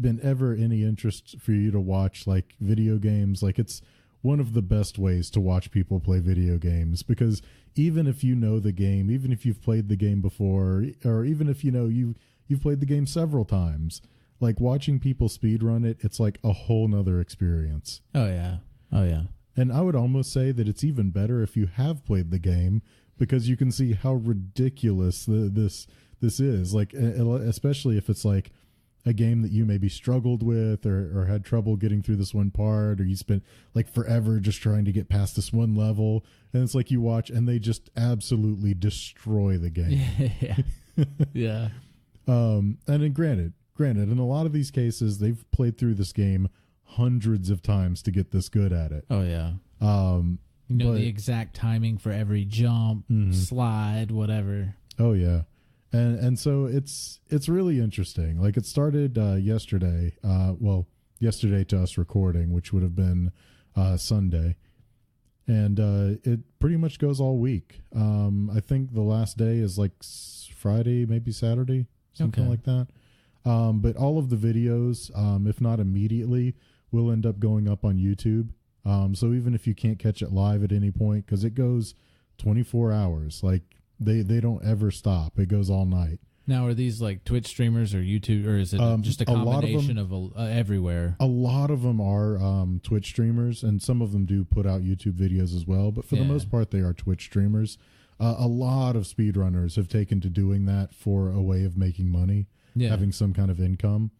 been ever any interest for you to watch like video games, like it's one of the best ways to watch people play video games, because even if you know the game, even if you've played the game before, or even if you've played the game several times, like watching people speedrun it, it's like a whole nother experience. Oh yeah. And I would almost say that it's even better if you have played the game, because you can see how ridiculous this is. Like, especially if it's like a game that you maybe struggled with or had trouble getting through this one part, or you spent like forever just trying to get past this one level, and it's like you watch and they just absolutely destroy the game. Yeah. And then granted, in a lot of these cases, they've played through this game hundreds of times to get this good at it. Oh yeah. The exact timing for every jump, slide, whatever. Oh yeah. And so it's really interesting. Like, it started yesterday. Yesterday to us recording, which would have been Sunday, and it pretty much goes all week. I think the last day is like Friday, maybe Saturday, something like that. But all of the videos, if not immediately, will end up going up on YouTube. So even if you can't catch it live at any point, because it goes 24 hours, like. They don't ever stop. It goes all night. Now, are these like Twitch streamers or YouTube, or is it just a combination of everywhere? A lot of them are Twitch streamers, and some of them do put out YouTube videos as well. But for the most part, they are Twitch streamers. A lot of speedrunners have taken to doing that for a way of making money, having some kind of income.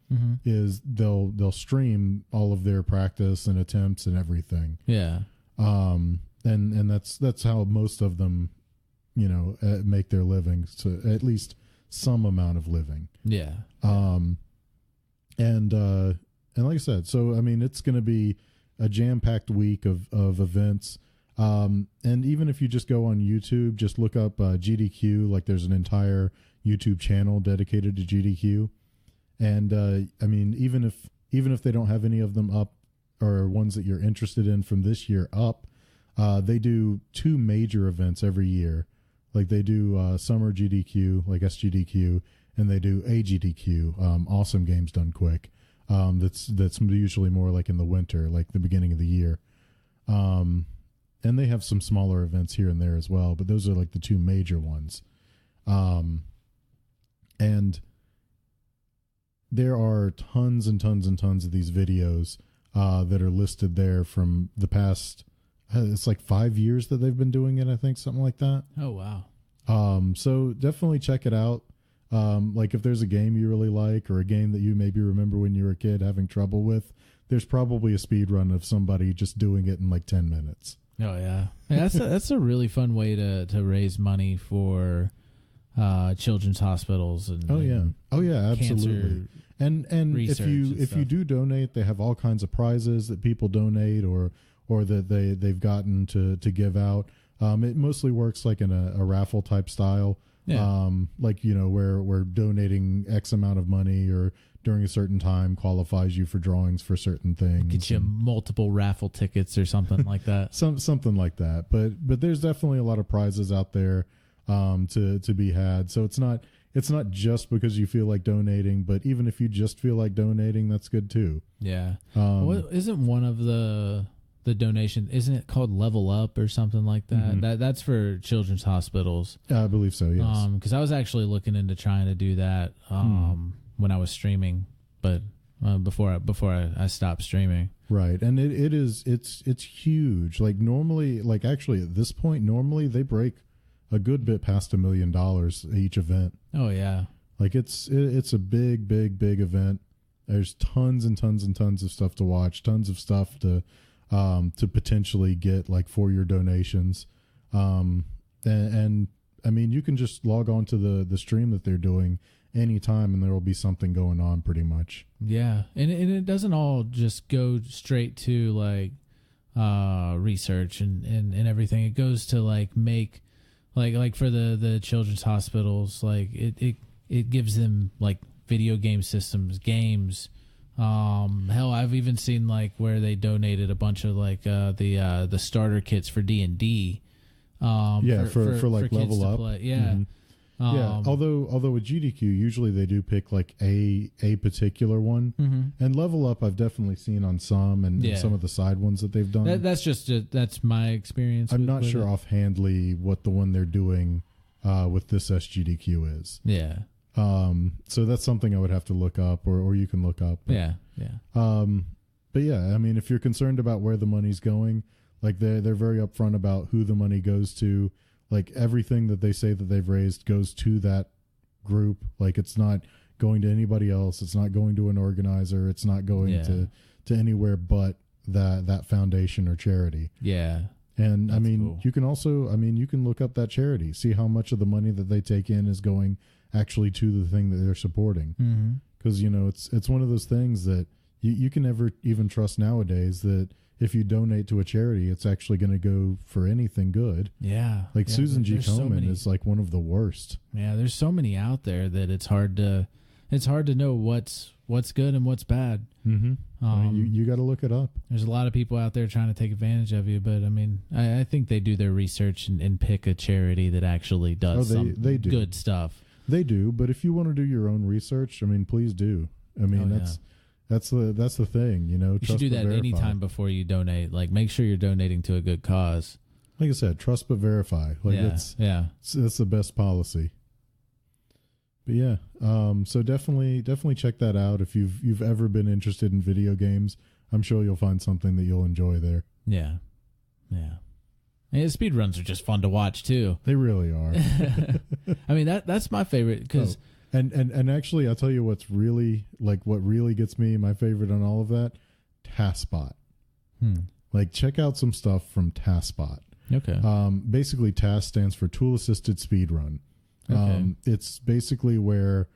Is they'll stream all of their practice and attempts and everything. Yeah. And that's how most of them, make their living, so at least some amount of living. Yeah. And like I said, so I mean, it's going to be a jam-packed week of events. And even if you just go on YouTube, just look up GDQ, like there's an entire YouTube channel dedicated to GDQ. And I mean, even if they don't have any of them up, or ones that you're interested in from this year up, they do 2 major events every year. Like they do summer GDQ, like SGDQ, and they do AGDQ, Awesome Games Done Quick. That's usually more like in the winter, like the beginning of the year. And they have some smaller events here and there as well, but those are like the 2 major ones. And there are tons and tons and tons of these videos that are listed there from the past. It's like 5 years that they've been doing it, I think, something like that. Oh, wow. So definitely check it out. Like if there's a game you really like, or a game that you maybe remember when you were a kid having trouble with, there's probably a speed run of somebody just doing it in like 10 minutes. Oh, yeah. That's a really fun way to raise money for children's hospitals. And Absolutely. And if you do donate, they have all kinds of prizes that people donate or that they've gotten to give out. It mostly works like in a raffle type style. Yeah. Like, where donating X amount of money or during a certain time qualifies you for drawings for certain things. Get you multiple raffle tickets or something like that. Something like that. But there's definitely a lot of prizes out there to be had. So it's not it's not just because you feel like donating, but even if you just feel like donating, that's good too. Yeah. What, isn't one of the donation, isn't it called Level Up or something like that? That's for children's hospitals. I believe so, yes. Because I was actually looking into trying to do that when I was streaming, but before I stopped streaming. Right, and it's huge. Like normally, like actually at this point, normally they break a good bit past $1 million each event. Oh yeah, like it's a big event. There's tons and tons and tons of stuff to watch, tons of stuff to potentially get like for your donations, and I mean you can just log on to the stream that they're doing anytime and there will be something going on pretty much. Yeah, and it doesn't all just go straight to like research and everything. It goes to like make like for the children's hospitals, like it gives them like video game systems, games. Hell, I've even seen like where they donated a bunch of like the starter kits for D&D. For like Level Up. Play. Yeah. Mm-hmm. Yeah, although with GDQ usually they do pick like a particular one, and Level Up I've definitely seen on some and some of the side ones that they've done. That's my experience. I'm not sure offhandedly what the one they're doing with this SGDQ is. Yeah. So that's something I would have to look up, or you can look up. But, yeah. But yeah, I mean, if you're concerned about where the money's going, like they're very upfront about who the money goes to. Like everything that they say that they've raised goes to that group. Like it's not going to anybody else. It's not going to an organizer. It's not going to anywhere but that foundation or charity. Yeah. And that's I mean, cool. you can also, you can look up that charity, see how much of the money that they take in is going actually to the thing that they're supporting. Because, it's one of those things that you can never even trust nowadays that if you donate to a charity, it's actually going to go for anything good. Yeah. Like Susan G. Komen is like one of the worst. Yeah, there's so many out there that it's hard to know what's good and what's bad. You got to look it up. There's a lot of people out there trying to take advantage of you, but I mean, I think they do their research and pick a charity that actually does they do. Good stuff. They do, but if you want to do your own research, please do. That's the thing, You should do that anytime before you donate. Like, make sure you're donating to a good cause. Like I said, trust but verify. Like that's the best policy. But yeah, so definitely check that out if you've ever been interested in video games. I'm sure you'll find something that you'll enjoy there. Yeah. And speed runs are just fun to watch too. They really are. I mean that's my favorite because. And actually, I'll tell you what's really what really gets me my favorite on all of that, TASBot. Like check out some stuff from TASBot. Okay. Basically, TAS stands for Tool Assisted Speedrun. Okay. It's basically where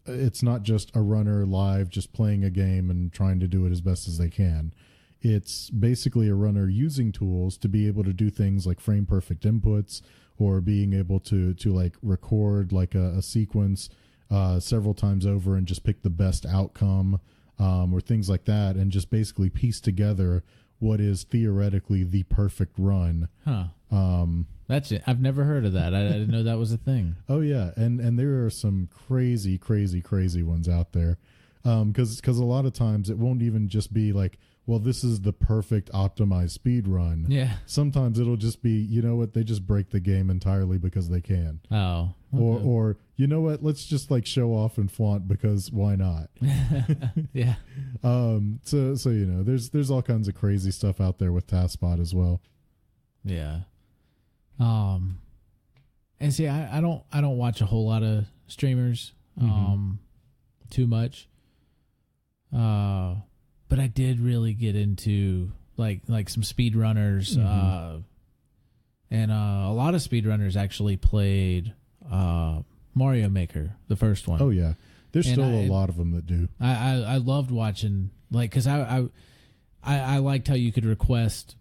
it's not just a runner live just playing a game and trying to do it as best as they can. It's basically a runner using tools to be able to do things like frame perfect inputs, or being able to like record like a sequence several times over and just pick the best outcome, or things like that, and just basically piece together what is theoretically the perfect run. That's it. I've never heard of that. I didn't know that was a thing. Oh yeah, and there are some crazy ones out there, because a lot of times it won't even just be like, well, this is the perfect optimized speed run. Yeah. Sometimes it'll just be, they just break the game entirely because they can. Oh. Okay. Or you know what? Let's just like show off and flaunt because why not? Yeah. So there's all kinds of crazy stuff out there with TASBot as well. Yeah. And see, I don't watch a whole lot of streamers too much. But I did really get into like some speedrunners, and a lot of speedrunners actually played Mario Maker, the first one. Oh yeah, there's still a lot of them that do. I loved watching, like, because I liked how you could request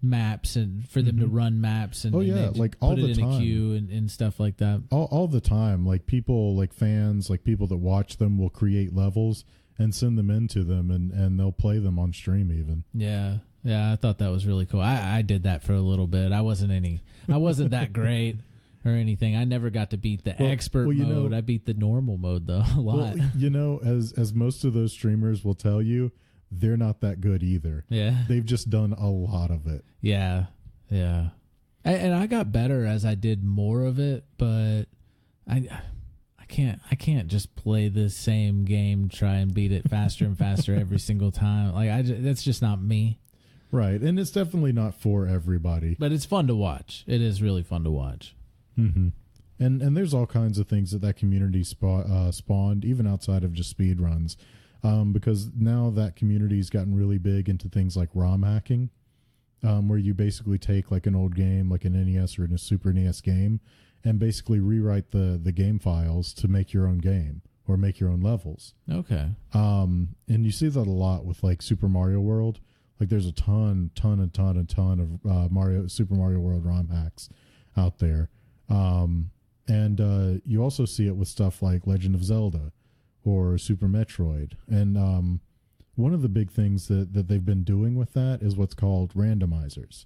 maps and for them to run maps and like all put the it in time. a queue and stuff like that. All the time, like people, like fans, like people that watch them will create levels and send them into them, and they'll play them on stream even. Yeah, I thought that was really cool. I did that for a little bit. I wasn't that great. or anything. I never got to beat the expert mode. I beat the normal mode though a lot. Well, as most of those streamers will tell you, they're not that good either. Yeah. They've just done a lot of it. Yeah. Yeah. And I got better as I did more of it, but I can't just play the same game, try and beat it faster and faster every single time. Like that's just not me. Right. And it's definitely not for everybody. But it's fun to watch. It is really fun to watch. Mm-hmm. And there's all kinds of things that community spawned, even outside of just speed runs. Because now that community's gotten really big into things like ROM hacking, where you basically take like an old game, like an NES or a Super NES game, and basically rewrite the game files to make your own game or make your own levels. Okay. And you see that a lot with like Super Mario World. Like there's a ton of Super Mario World ROM hacks out there. And you also see it with stuff like Legend of Zelda or Super Metroid. And one of the big things that they've been doing with that is what's called randomizers.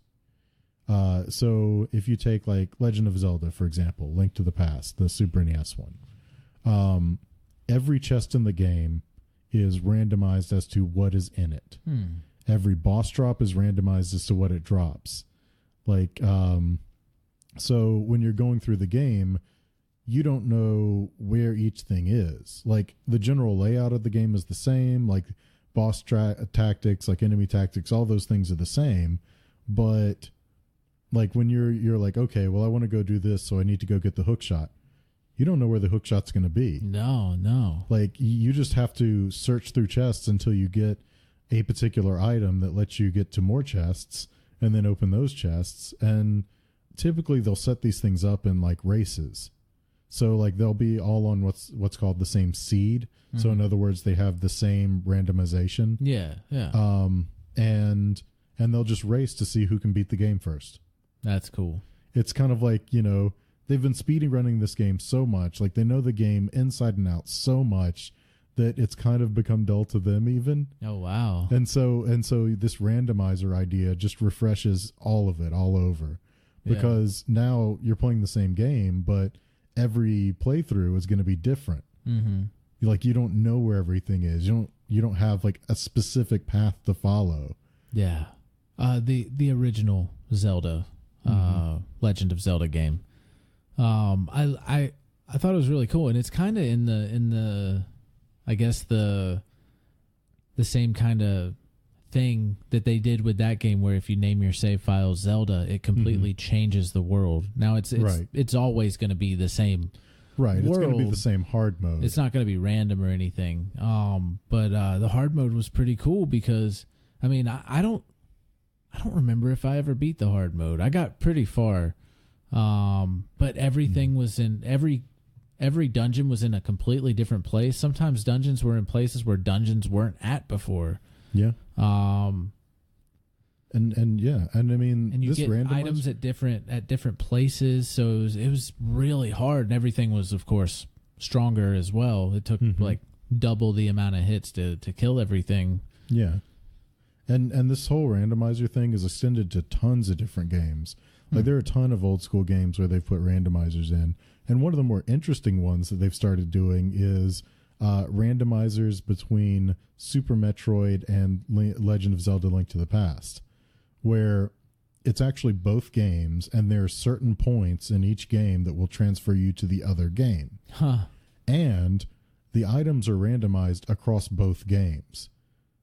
So if you take like Legend of Zelda, for example, Link to the Past, the Super NES one, every chest in the game is randomized as to what is in it. Every boss drop is randomized as to what it drops. Like, so when you're going through the game, you don't know where each thing is. Like the general layout of the game is the same, like boss tactics, like enemy tactics, all those things are the same. But like when you're like, okay, well, I want to go do this, so I need to go get the hook shot. You don't know where the hook shot's going to be. No. Like you just have to search through chests until you get a particular item that lets you get to more chests, and then open those chests. And typically they'll set these things up in like races. So like they'll be all on what's called the same seed. Mm-hmm. So in other words, they have the same randomization. Yeah. And they'll just race to see who can beat the game first. That's cool. It's kind of like, they've been speeding running this game so much, like they know the game inside and out so much that it's kind of become dull to them even. Oh wow. And so this randomizer idea just refreshes all of it all over. Because now you're playing the same game, but every playthrough is going to be different. Mm-hmm. Like you don't know where everything is. You don't have like a specific path to follow. Yeah. The original Zelda, Legend of Zelda game. I thought it was really cool, and it's kind of in the I guess the same kind of thing that they did with that game, where if you name your save file Zelda, it completely changes the world. Now it's always going to be the same. Right, world. It's going to be the same hard mode. It's not going to be random or anything. But the hard mode was pretty cool because I mean I don't remember if I ever beat the hard mode. I got pretty far, but everything was in every dungeon was in a completely different place. Sometimes dungeons were in places where dungeons weren't at before. Yeah. And I mean, and you get items at different places, so it was really hard, and everything was, of course, stronger as well. It took like double the amount of hits to kill everything. Yeah. And this whole randomizer thing is extended to tons of different games. Like there are a ton of old school games where they've put randomizers in. And one of the more interesting ones that they've started doing is randomizers between Super Metroid and Legend of Zelda Link to the Past, where it's actually both games, and there are certain points in each game that will transfer you to the other game. And the items are randomized across both games.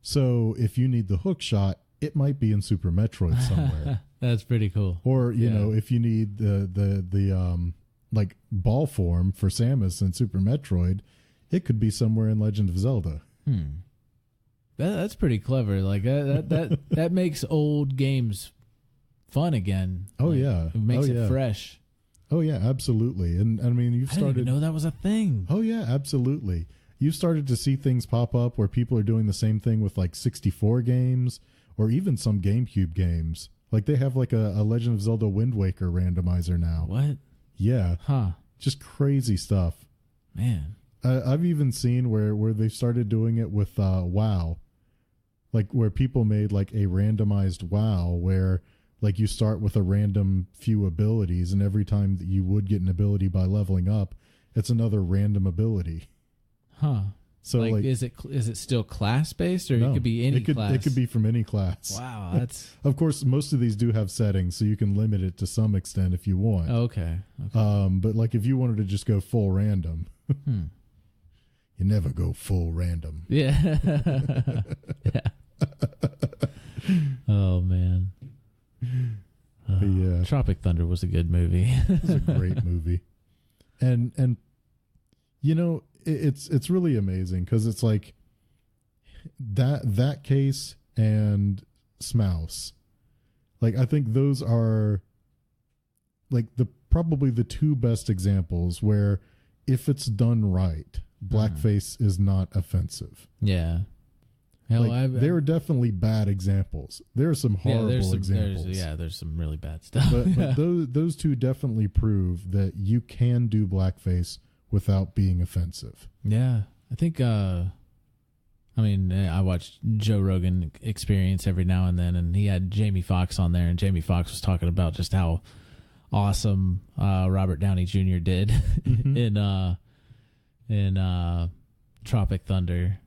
So if you need the hook shot, it might be in Super Metroid somewhere. That's pretty cool. Or, you know, if you need the like ball form for Samus in Super Metroid, it could be somewhere in Legend of Zelda. That's pretty clever. Like that makes old games fun again. Oh, like, yeah. It makes it fresh. Oh, yeah, absolutely. And I mean, you've started. I didn't even know that was a thing. Oh, yeah, absolutely. You've started to see things pop up where people are doing the same thing with like 64 games or even some GameCube games. Like they have like a Legend of Zelda Wind Waker randomizer now. What? Yeah. Huh. Just crazy stuff. Man. I've even seen where they've started doing it with WoW. Like where people made like a randomized WoW where like you start with a random few abilities, and every time that you would get an ability by leveling up, it's another random ability. Huh. So like is it still class based, or no, it could be any class? It could be from any class. Wow, that's Of course, most of these do have settings, so you can limit it to some extent if you want. okay. But like if you wanted to just go full random, Hmm. you never go full random. Yeah. Yeah. Oh man. Yeah. Tropic Thunder was a good movie. It's a great movie, and you know it's really amazing because it's like that case and Smouse, like I think those are like probably the two best examples where if it's done right, blackface is not offensive. Yeah. Hell, Like, there are definitely bad examples. There are some horrible examples. There's some really bad stuff. But those two definitely prove that you can do blackface without being offensive. Yeah, I think. I mean, I watch Joe Rogan Experience every now and then, and he had Jamie Foxx on there, and Jamie Foxx was talking about just how awesome Robert Downey Jr. did in Tropic Thunder.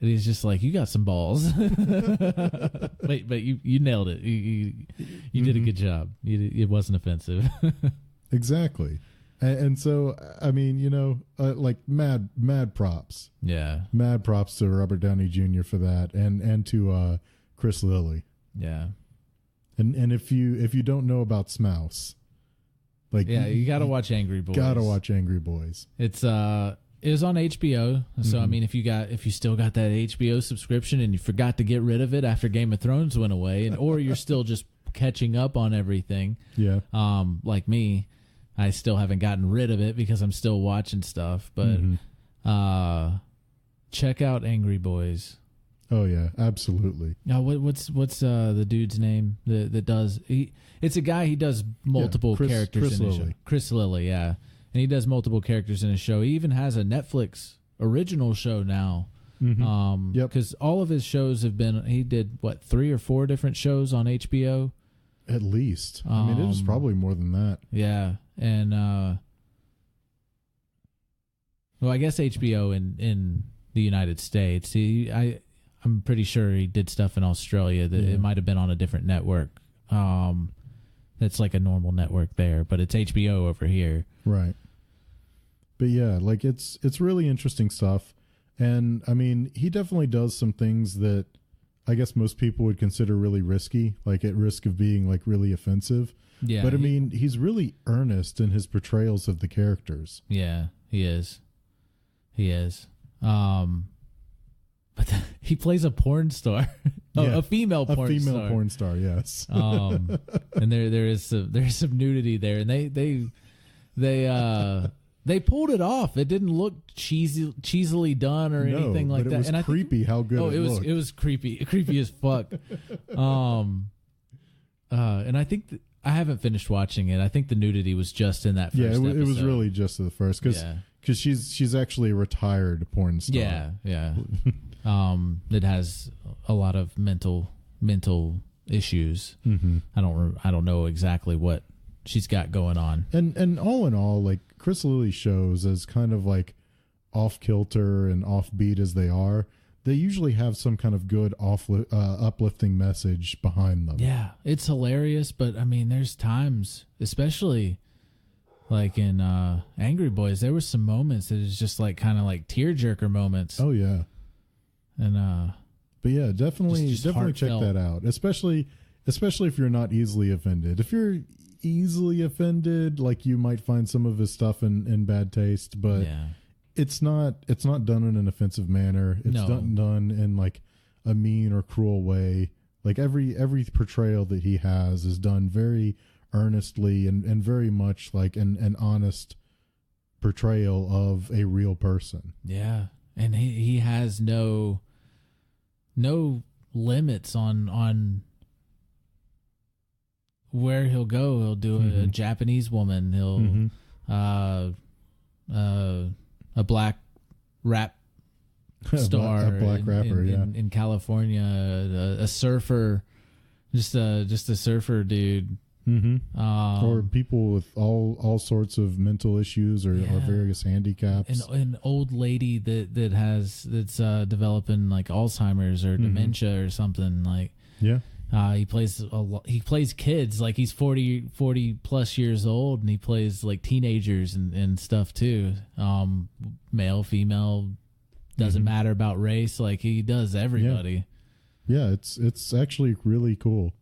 And he's just like, you got some balls. Wait, but you nailed it. You did a good job. It wasn't offensive. Exactly. And so, I mean, you know, like mad props. Yeah. Mad props to Robert Downey Jr. for that, and to Chris Lilly. Yeah. And if you don't know about Smouse, like you got to watch Angry Boys. Got to watch Angry Boys. It was on HBO, so I mean, if you still got that HBO subscription and you forgot to get rid of it after Game of Thrones went away, or you're still just catching up on everything, yeah, like me, I still haven't gotten rid of it because I'm still watching stuff. But check out Angry Boys. Oh yeah, absolutely. What's the dude's name that does it's a guy, he does multiple characters in his show. Chris Lilly, yeah. And he does multiple characters in his show. He even has a Netflix original show now. Because all of his shows have been, he did 3 or 4 different shows on HBO at least. I mean, it was probably more than that. Yeah. And well, I guess HBO in the United States. I'm pretty sure he did stuff in Australia that it might have been on a different network. That's like a normal network there, but it's HBO over here. Right. But yeah, like it's really interesting stuff. And I mean, he definitely does some things that I guess most people would consider really risky, like at risk of being like really offensive. Yeah. But I mean, he's really earnest in his portrayals of the characters. Yeah, he is. He is. But he plays a porn star. A female porn star. A female porn star, yes. And there's some nudity there, and they pulled it off. It didn't look cheesily done or anything like that. It was and creepy how good it looked. It was creepy as fuck. And I think I haven't finished watching it. I think the nudity was just in that first episode. It was really just the first because she's actually a retired porn star. Yeah. It has a lot of mental issues. I don't know exactly what she's got going on. And all in all, like Chris Lilly shows, as kind of like off kilter and offbeat as they are, they usually have some kind of good uplifting message behind them. Yeah, it's hilarious, but I mean, there's times, especially like in Angry Boys, there was some moments that is just like kind of like tearjerker moments. Oh yeah. And but yeah, definitely heartfelt. Check that out. Especially if you're not easily offended. If you're easily offended, like you might find some of his stuff in bad taste, but it's not done in an offensive manner. It's done in like a mean or cruel way. Like every portrayal that he has is done very earnestly and very much like an honest portrayal of a real person. Yeah. And he has no limits on where he'll go. He'll do a Japanese woman. He'll a black rap star, a black rapper, in California, a surfer, just a surfer dude. Mm-hmm. Or people with all sorts of mental issues or various handicaps. An old lady that's developing like Alzheimer's or dementia or something like. Yeah. He plays kids, like he's 40 plus years old, and he plays like teenagers and stuff too. Male, female, doesn't matter about race. Like he does everybody. Yeah, it's actually really cool.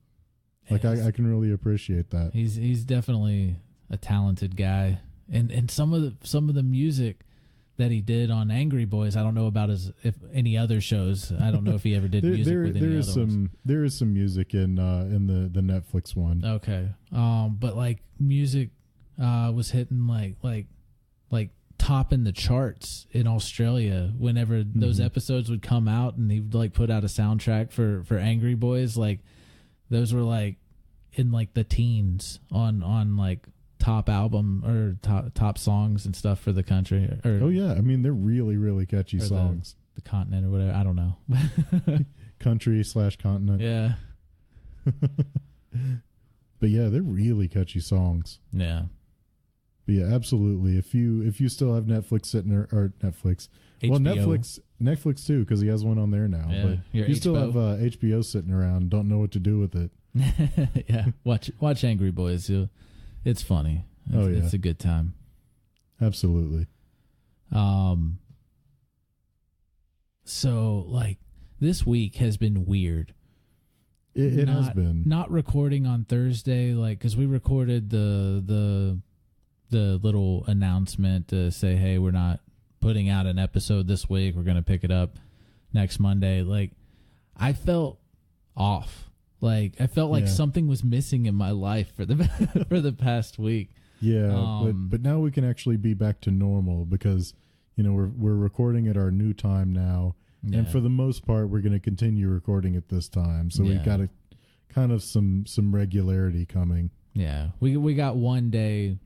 Like I can really appreciate that. He's definitely a talented guy, and some of the music that he did on Angry Boys, I don't know about if any other shows. I don't know if he ever did music with any other ones. There is some music in the Netflix one. Okay, but like music was hitting like top in the charts in Australia whenever those episodes would come out, and he would like put out a soundtrack for Angry Boys. Like those were like in like the teens on like top album or top songs and stuff for the country. Or, oh yeah, I mean they're really really catchy songs. The continent or whatever. I don't know. Country/continent. Yeah. But yeah, they're really catchy songs. Yeah. But yeah, absolutely. If you still have Netflix sitting or Netflix, HBO. Well Netflix too, because he has one on there now. Yeah, but you still have HBO sitting around, don't know what to do with it. Yeah, watch Angry Boys. It's funny. It's a good time. Absolutely. So like this week has been weird. It has been not recording on Thursday, like because we recorded the little announcement to say, hey, we're not putting out an episode this week. We're gonna pick it up next Monday. Like I felt off. Like I felt like something was missing in my life for the past week. Yeah, but now we can actually be back to normal because we're recording at our new time now, and for the most part we're going to continue recording at this time. So we've got a kind of some regularity coming. Yeah, we got one day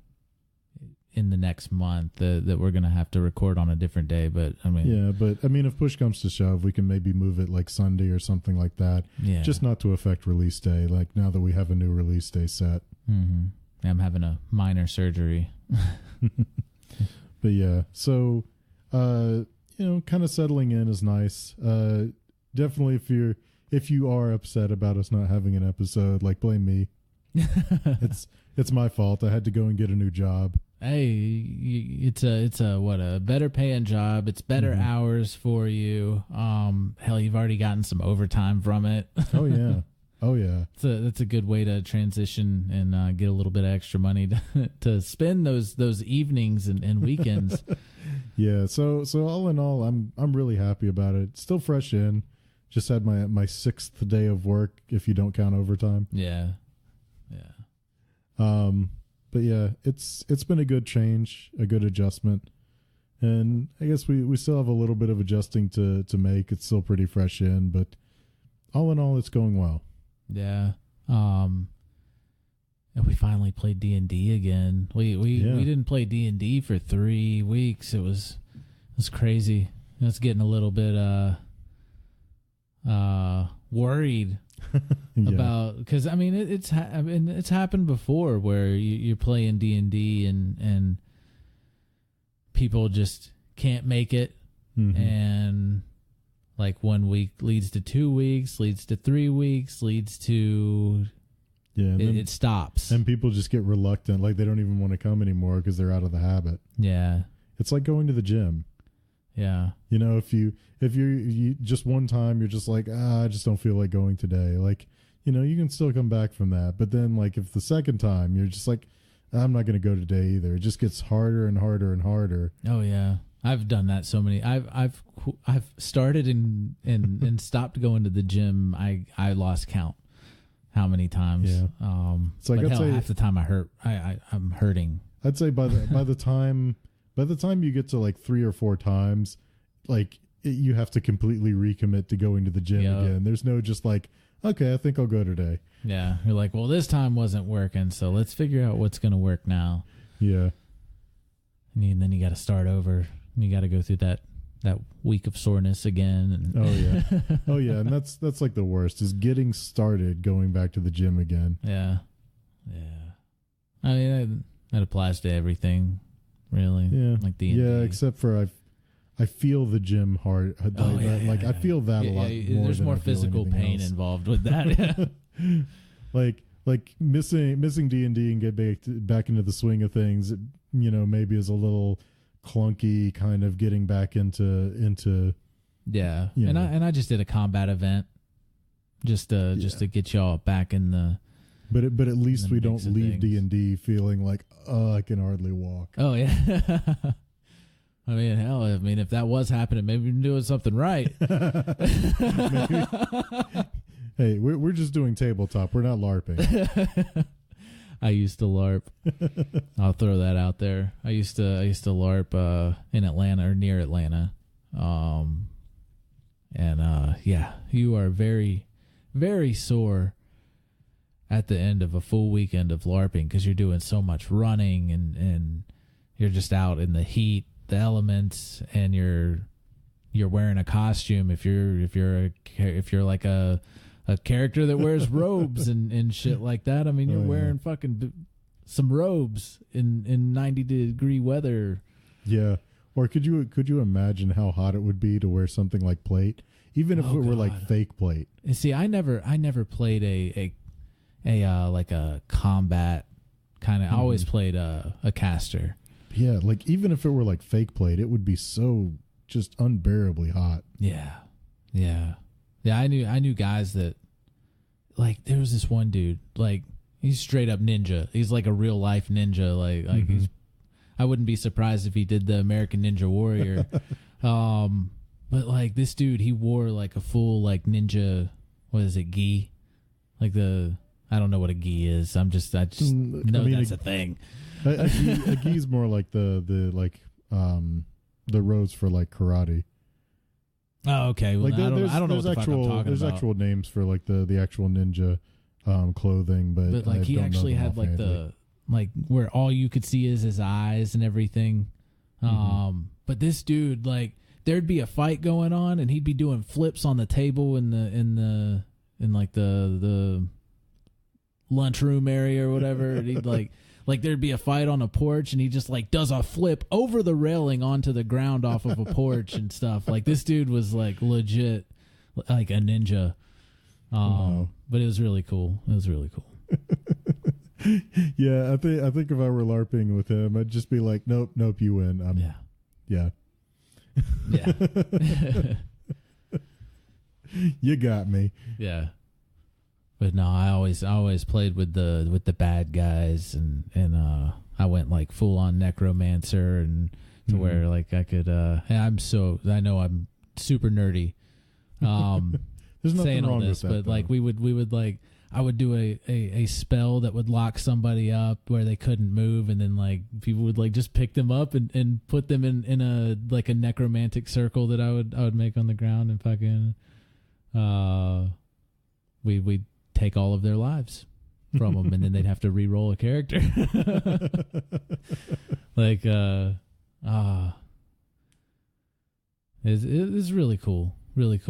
in the next month that we're gonna have to record on a different day, but I mean if push comes to shove, we can maybe move it like Sunday or something like that. Yeah, just not to affect release day. Like now that we have a new release day set. Mm-hmm. I'm having a minor surgery. But yeah, so kind of settling in is nice. Definitely, if you are upset about us not having an episode, like blame me. It's my fault. I had to go and get a new job. Hey, it's a better paying job. It's better hours for you. Hell, you've already gotten some overtime from it. Oh yeah. Oh yeah. That's a good way to transition and get a little bit of extra money to spend those evenings and weekends. Yeah. So all in all, I'm really happy about it. Still fresh in. Just had my 6th day of work if you don't count overtime. Yeah. Yeah. But yeah, it's been a good change, a good adjustment. And I guess we still have a little bit of adjusting to make. It's still pretty fresh in, but all in all, it's going well. Yeah. And we finally played D&D again. We didn't play D&D for 3 weeks. It was crazy. It's getting a little bit worried about, because I mean it's happened before where you're playing D&D and people just can't make it, and like 1 week leads to 2 weeks, leads to 3 weeks, leads to it stops, and people just get reluctant, like they don't even want to come anymore because they're out of the habit. Yeah, it's like going to the gym. Yeah, if you just one time you're just like, I just don't feel like going today, like you can still come back from that, but then like if the second time you're just like, I'm not going to go today either, it just gets harder and harder and harder. Oh yeah, I've done that so many. I've started and stopped going to the gym. I lost count how many times. Yeah. It's like half the time I'm hurting. I'd say by the time you get to like 3 or 4 times, like you have to completely recommit to going to the gym again. There's no just like, okay, I think I'll go today. Yeah, you're like, well, this time wasn't working, so let's figure out what's going to work now. Yeah. And then you got to start over. You got to go through that that week of soreness again. And Oh yeah, oh yeah, and that's like the worst is getting started going back to the gym again. yeah. I mean, that applies to everything, really. Yeah, like the yeah, except for I feel the gym hard. I feel that a lot more. There's than more I feel physical anything pain else. involved with that. like missing D&D and get back into the swing of things. Maybe is a little clunky, kind of getting back into. Yeah, You know. and I just did a combat event, just to get y'all back in the. But at least the we don't mix of leave things. D&D feeling like, I can hardly walk. Oh yeah. I mean, hell, if that was happening, maybe we're doing something right. Hey, we're just doing tabletop. We're not LARPing. I used to LARP. I'll throw that out there. I used to LARP in Atlanta or near Atlanta. Yeah, you are very, very sore at the end of a full weekend of LARPing because you're doing so much running and you're just out in the heat, the elements, and you're wearing a costume. If you're like a character that wears robes and shit like that, I mean, you're wearing fucking some robes in 90-degree weather. Yeah. Or could you imagine how hot it would be to wear something like plate, even if it were like fake plate? And see, I never played a like a combat kind of. I always played a caster. Yeah, like even if it were like fake plate, it would be so just unbearably hot. Yeah. I knew guys that, like, there was this one dude, like, he's straight up ninja. He's like a real life ninja. Like he's. I wouldn't be surprised if he did the American Ninja Warrior. But like this dude, he wore like a full like ninja. What is it, gi? Like I don't know what a gi is. I just know that's a thing. A gi's more like the robes for like karate. Oh, okay. Well, Like I don't know what the fuck I'm talking there's about. actual names for like the actual ninja clothing, but like I he don't know actually them had like offhandedly. like where all you could see is his eyes and everything. But this dude, like, there'd be a fight going on and he'd be doing flips on the table in like the lunchroom area or whatever. And he'd like there'd be a fight on a porch and he just like does a flip over the railing onto the ground off of a porch and stuff. Like this dude was like legit like a ninja. Wow. But it was really cool. Yeah, I think if I were LARPing with him, I'd just be like, nope, you win. Yeah. You got me. Yeah. But no, I always played with the bad guys and I went like full on necromancer and to where like I could I know I'm super nerdy. There's nothing saying all wrong this, with that, but like we would like I would do a spell that would lock somebody up where they couldn't move, and then like people would like just pick them up and put them in a like a necromantic circle that I would make on the ground and fucking we'd take all of their lives from them and then they'd have to re-roll a character. Like it's really cool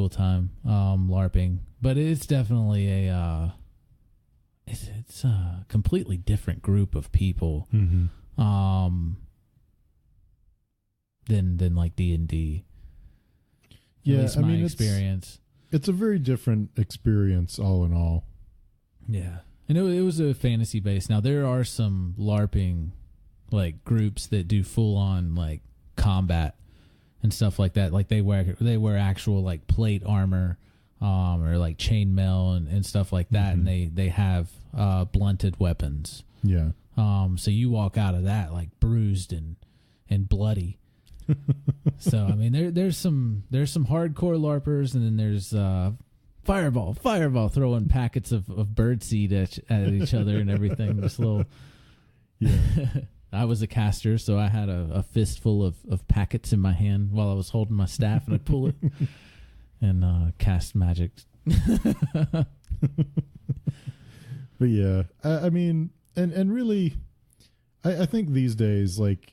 time LARPing, but it's definitely it's a completely different group of people than like D&D. Yeah, At least my experience. It's a very different experience all in all. Yeah. And it was a fantasy base. Now there are some LARPing like groups that do full on like combat and stuff like that. Like they wear actual like plate armor, or like chainmail and stuff like that, and they have blunted weapons. Yeah. So you walk out of that like bruised and bloody. So I mean there's some hardcore LARPers, and then there's fireball throwing packets of birdseed at each other and everything. Just little. Yeah. I was a caster, so I had a fistful of packets in my hand while I was holding my staff, and I'd pull it and cast magic. But yeah, I mean, and really, I think these days, like,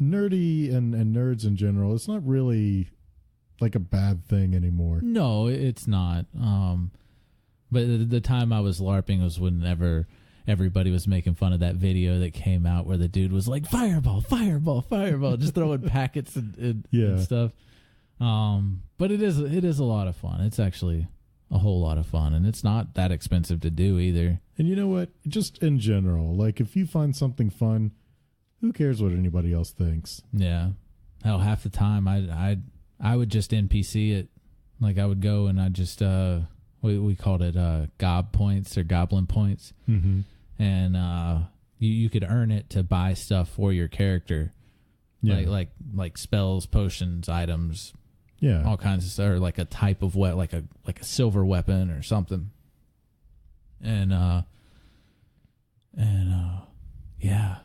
nerdy and nerds in general, it's not really like a bad thing anymore. No, it's not. But the time I was LARPing was whenever everybody was making fun of that video that came out where the dude was like, fireball, fireball, fireball, just throwing packets and stuff. But it is a lot of fun. It's actually a whole lot of fun, and it's not that expensive to do either. And you know what? Just in general, like if you find something fun, who cares what anybody else thinks? Yeah. Hell, half the time I would just NPC it. Like I would go and I just we called it gob points or goblin points. Mm-hmm. And you could earn it to buy stuff for your character. Yeah. Like spells, potions, items, yeah, all kinds of stuff, or like a type of like a silver weapon or something. And yeah,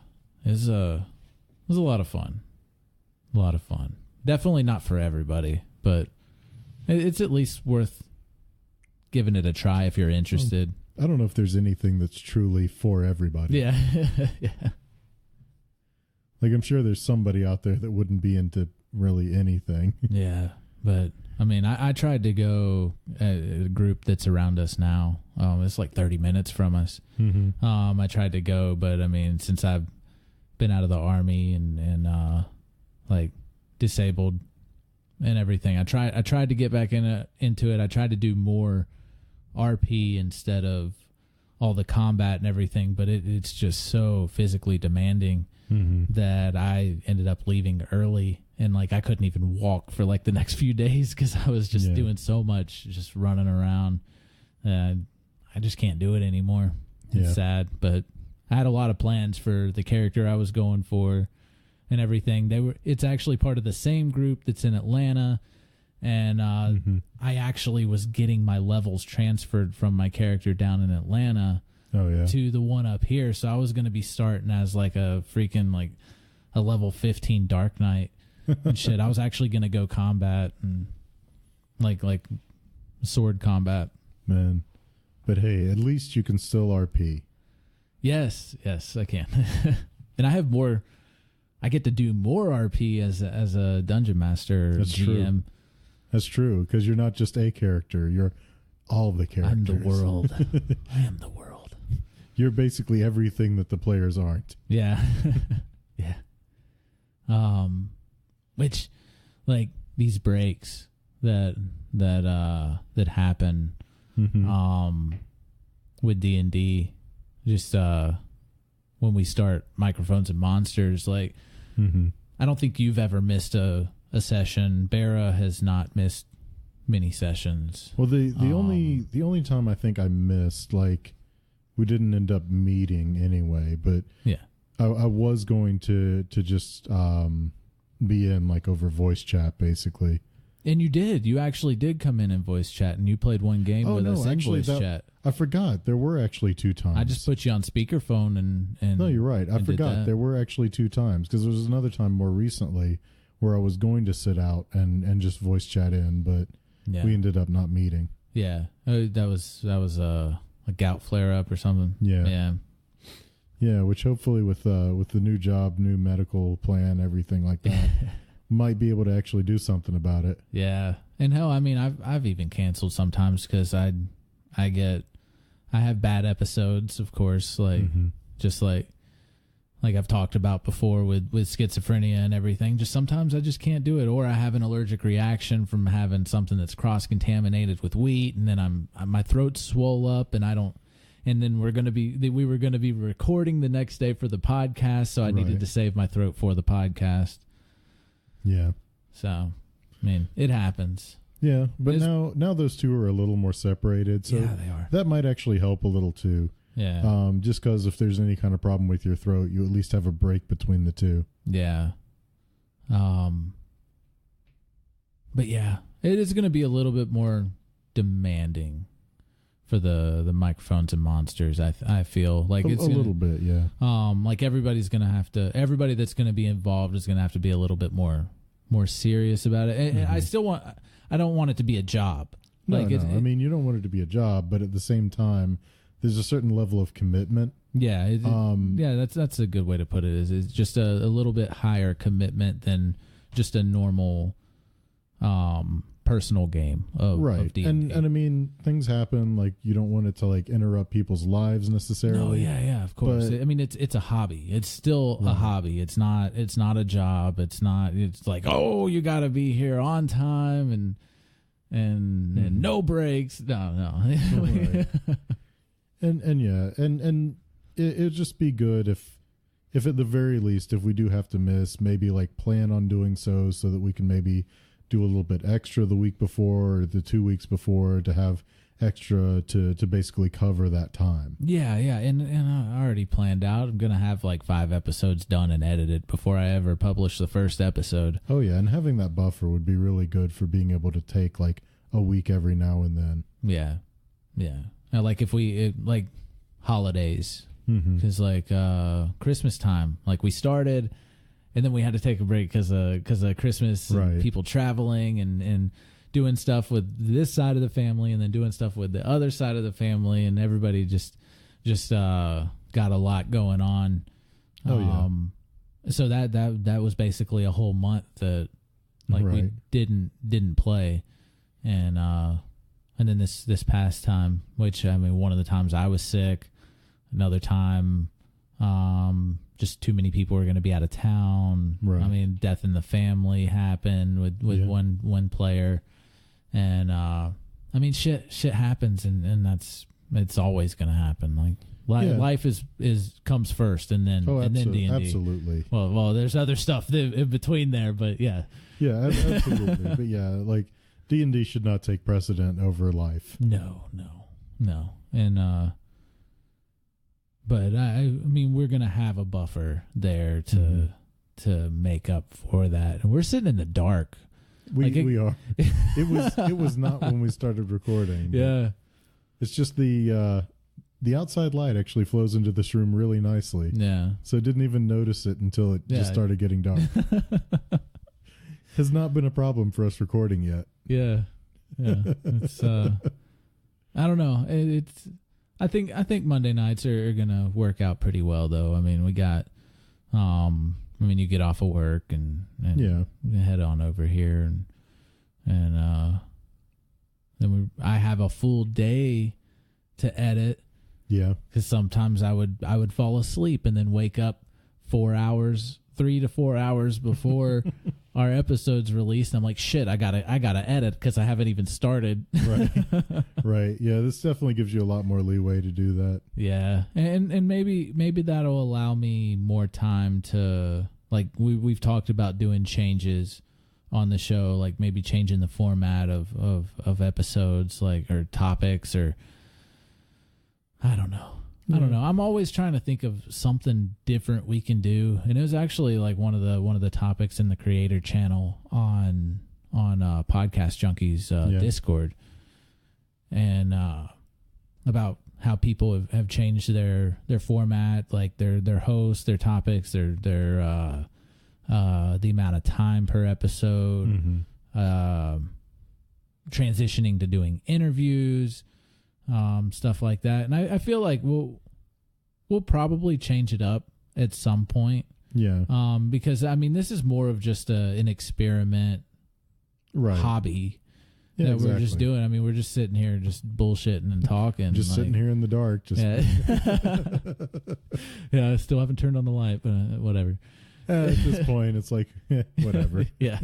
it was a lot of fun. A lot of fun. Definitely not for everybody, but it's at least worth giving it a try if you're interested. I don't know if there's anything that's truly for everybody. Yeah. Yeah. Like I'm sure there's somebody out there that wouldn't be into really anything. Yeah. But I mean, I tried to go a group that's around us now. It's like 30 minutes from us. Mm-hmm. I tried to go, but I mean, since I've been out of the army and like disabled and everything, I tried to get back into it. I tried to do more RP instead of all the combat and everything, but it's just so physically demanding that I ended up leaving early, and like I couldn't even walk for like the next few days because I was just doing so much, just running around. I just can't do it anymore. It's sad, but I had a lot of plans for the character I was going for and everything. It's actually part of the same group that's in Atlanta. And I actually was getting my levels transferred from my character down in Atlanta to the one up here. So I was going to be starting as like a freaking like a level 15 Dark Knight and shit. I was actually going to go combat and like sword combat. Man. But hey, at least you can still RP. Yes, I can. And I get to do more RP as a dungeon master or GM. True. That's true, because you're not just a character. You're all the characters. I'm the world. I am the world. You're basically everything that the players aren't. Yeah. Yeah. Which, like, these breaks that happen with D&D, just when we start Microphones and Monsters, like, I don't think you've ever missed a session. Bera has not missed many sessions. Well, the only time I think I missed, like, we didn't end up meeting anyway, but yeah, I was going to just be in like over voice chat basically. And you actually did come in voice chat, and you played one game with us in voice chat. I forgot there were actually 2 times. I just put you on speakerphone and no, you're right. I forgot there were actually 2 times, because there was another time more recently where I was going to sit out and just voice chat in, but we ended up not meeting. Yeah, that was a gout flare up or something. Yeah. Which hopefully with the new job, new medical plan, everything like that, might be able to actually do something about it. Yeah, and hell, I mean, I've even canceled sometimes because I have bad episodes, of course, like just like I've talked about before with schizophrenia and everything. Just sometimes I just can't do it, or I have an allergic reaction from having something that's cross contaminated with wheat, and then my throat's swole up, and I don't. And then we were gonna be recording the next day for the podcast, so I needed to save my throat for the podcast. Yeah. So, I mean, it happens. Yeah, but now those two are a little more separated, so yeah, they are. That might actually help a little too. Yeah. Just because if there's any kind of problem with your throat, you at least have a break between the two. Yeah. But yeah, it is going to be a little bit more demanding for the Microphones and Monsters. I feel like it's a little bit, yeah. Like everybody that's going to be involved is going to have to be a little bit more serious about it. And I don't want it to be a job. No, I mean, you don't want it to be a job, but at the same time, there's a certain level of commitment. Yeah, yeah, that's a good way to put it. Is it's just a little bit higher commitment than just a normal personal game of D&D. And I mean, things happen. Like, you don't want it to like interrupt people's lives necessarily. No, yeah, of course. I mean, it's a hobby. It's still a hobby. It's not a job. It's like, oh, you got to be here on time and no breaks. No. Right. and yeah, and it'd just be good if at the very least, if we do have to miss, maybe like plan on doing so that we can maybe do a little bit extra the week before or the 2 weeks before to have extra to basically cover that time. Yeah, and I already planned out. I'm gonna have like 5 episodes done and edited before I ever publish the first episode. Oh yeah, and having that buffer would be really good for being able to take like a week every now and then. Yeah. Now, like if like holidays, because like Christmas time, like we started. And then we had to take a break because of Christmas, and people traveling and doing stuff with this side of the family, and then doing stuff with the other side of the family, and everybody just got a lot going on. Oh yeah. So that was basically a whole month that we didn't play, and then this past time, which I mean, one of the times I was sick, another time. Just too many people were going to be out of town. Right. I mean, death in the family happened with one player, and I mean, shit happens, and it's always going to happen. Like life comes first, and then then D&D. Absolutely. Well, there's other stuff in between there, but yeah. Yeah, absolutely. But yeah, like D&D should not take precedent over life. No, and. But I mean, we're gonna have a buffer there to make up for that, and we're sitting in the dark. We are. It was not when we started recording. Yeah, it's just the outside light actually flows into this room really nicely. Yeah, so I didn't even notice it until it just started getting dark. Has not been a problem for us recording yet. Yeah. It's I don't know. It's. I think Monday nights are gonna work out pretty well, though. I mean, we got, you get off of work and we head on over here, and then I have a full day to edit. Yeah, because sometimes I would fall asleep and then wake up 3 to 4 hours before our episode's released. I'm like, shit, I gotta edit because I haven't even started. Right. Yeah, this definitely gives you a lot more leeway to do that. Yeah, and maybe that'll allow me more time to, like, we've talked about doing changes on the show, like maybe changing the format of episodes, like, or topics, or I don't know. I'm always trying to think of something different we can do, and it was actually like one of the topics in the creator channel on Podcast Junkies Discord, and about how people have changed their format, like their hosts, their topics, their the amount of time per episode, transitioning to doing interviews. Stuff like that, and I feel like we'll probably change it up at some point. Yeah. Because I mean, this is more of just an experiment, hobby that we're just doing. I mean, we're just sitting here, just bullshitting and talking, just sitting here in the dark. Just yeah. I still haven't turned on the light, but whatever. At this point, it's like whatever. Yeah.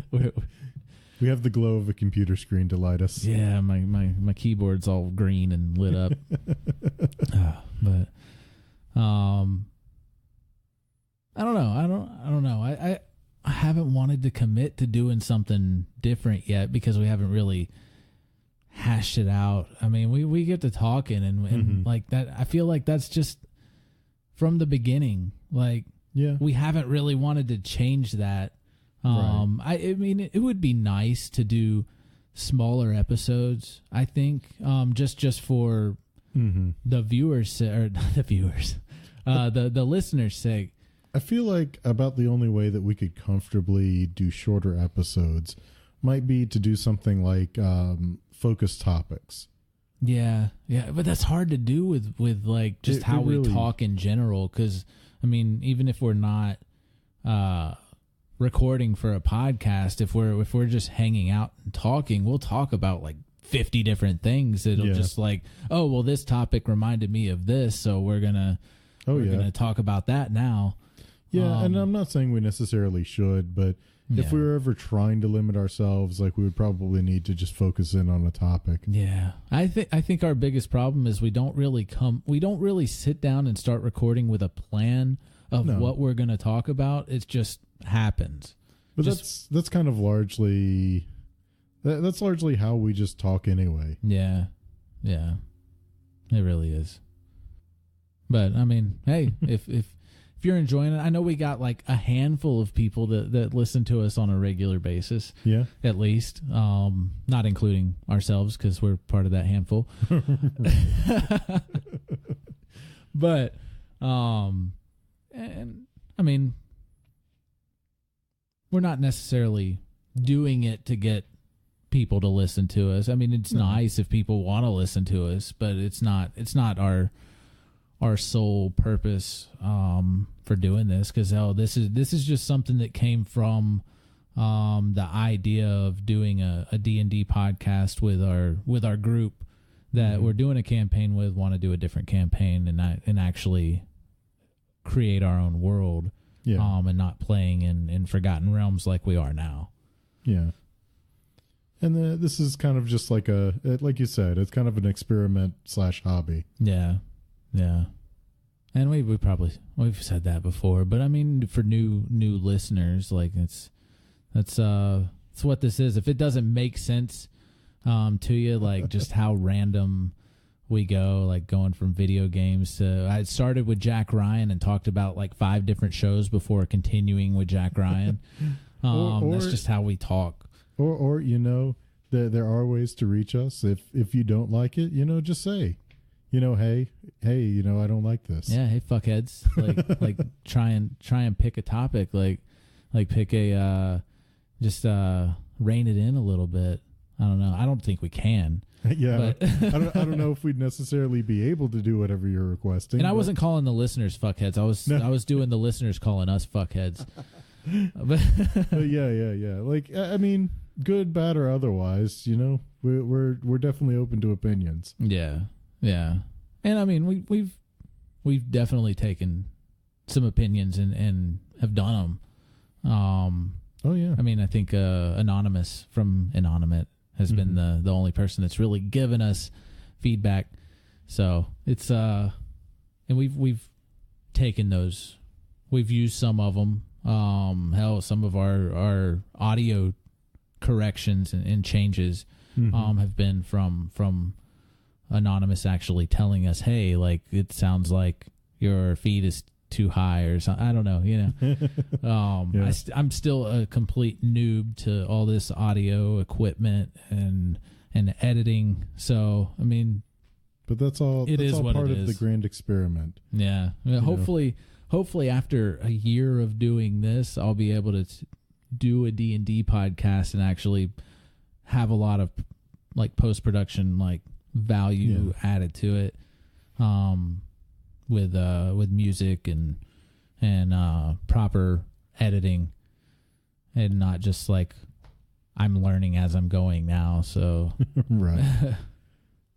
We have the glow of a computer screen to light us. Yeah, my keyboard's all green and lit up. But I don't know. I don't know. I haven't wanted to commit to doing something different yet because we haven't really hashed it out. I mean, we get to talking and like that. I feel like that's just from the beginning. Like, we haven't really wanted to change that. I mean, it would be nice to do smaller episodes, I think, just for the viewers, or not the viewers, the listeners' sake. I feel like about the only way that we could comfortably do shorter episodes might be to do something like focus topics. Yeah, but that's hard to do with like just how we really, talk in general. Because I mean, even if we're not recording for a podcast, if we're just hanging out and talking, we'll talk about like 50 different things. It'll just like, oh well, this topic reminded me of this, so we're gonna talk about that now. Yeah, and I'm not saying we necessarily should, but if we were ever trying to limit ourselves, like we would probably need to just focus in on a topic. Yeah. I think our biggest problem is we don't really sit down and start recording with a plan of what we're going to talk about. It just happens. But that's kind of largely how we just talk anyway. Yeah. Yeah. It really is. But I mean, hey, if you're enjoying it, I know we got like a handful of people that listen to us on a regular basis. Yeah. At least. Not including ourselves because we're part of that handful. But, and I mean, we're not necessarily doing it to get people to listen to us. I mean, it's nice if people want to listen to us, but it's not our sole purpose for doing this, because this is just something that came from the idea of doing a D&D podcast with our group that we're doing a campaign with, want to do a different campaign and actually create our own world, and not playing in Forgotten Realms like we are now. Yeah. And this is kind of just like like you said, it's kind of an experiment / hobby. Yeah. Yeah. And we've said that before, but I mean, for new listeners, like that's what this is. If it doesn't make sense to you, like just how random we go, like going from video games to, I started with Jack Ryan and talked about like 5 different shows before continuing with Jack Ryan. Or that's just how we talk. Or there are ways to reach us. If you don't like it, just say, hey, I don't like this. Yeah, hey, fuckheads. Like try and pick a topic. Like pick a just rein it in a little bit. I don't know. I don't think we can. Yeah, but I don't know if we'd necessarily be able to do whatever you're requesting. And I wasn't calling the listeners fuckheads. I was doing the listeners calling us fuckheads. but yeah. Like, I mean, good, bad, or otherwise, we're definitely open to opinions. Yeah. Yeah. And I mean, we've definitely taken some opinions and have done them. Oh yeah. I mean, I think Anonymous from Inanimate has been the only person that's really given us feedback. So it's and we've taken those. We've used some of them. Hell, some of our audio corrections and changes have been from Anonymous actually telling us, hey, like it sounds like your feed is too high or something. I don't know, Yeah. I'm still a complete noob to all this audio equipment and editing. So I mean, but that's all. That's all part of the grand experiment. Yeah. Hopefully after a year of doing this, I'll be able to do a D&D podcast and actually have a lot of like post-production like value added to it, with music and proper editing, and not just like I'm learning as I'm going now. So right.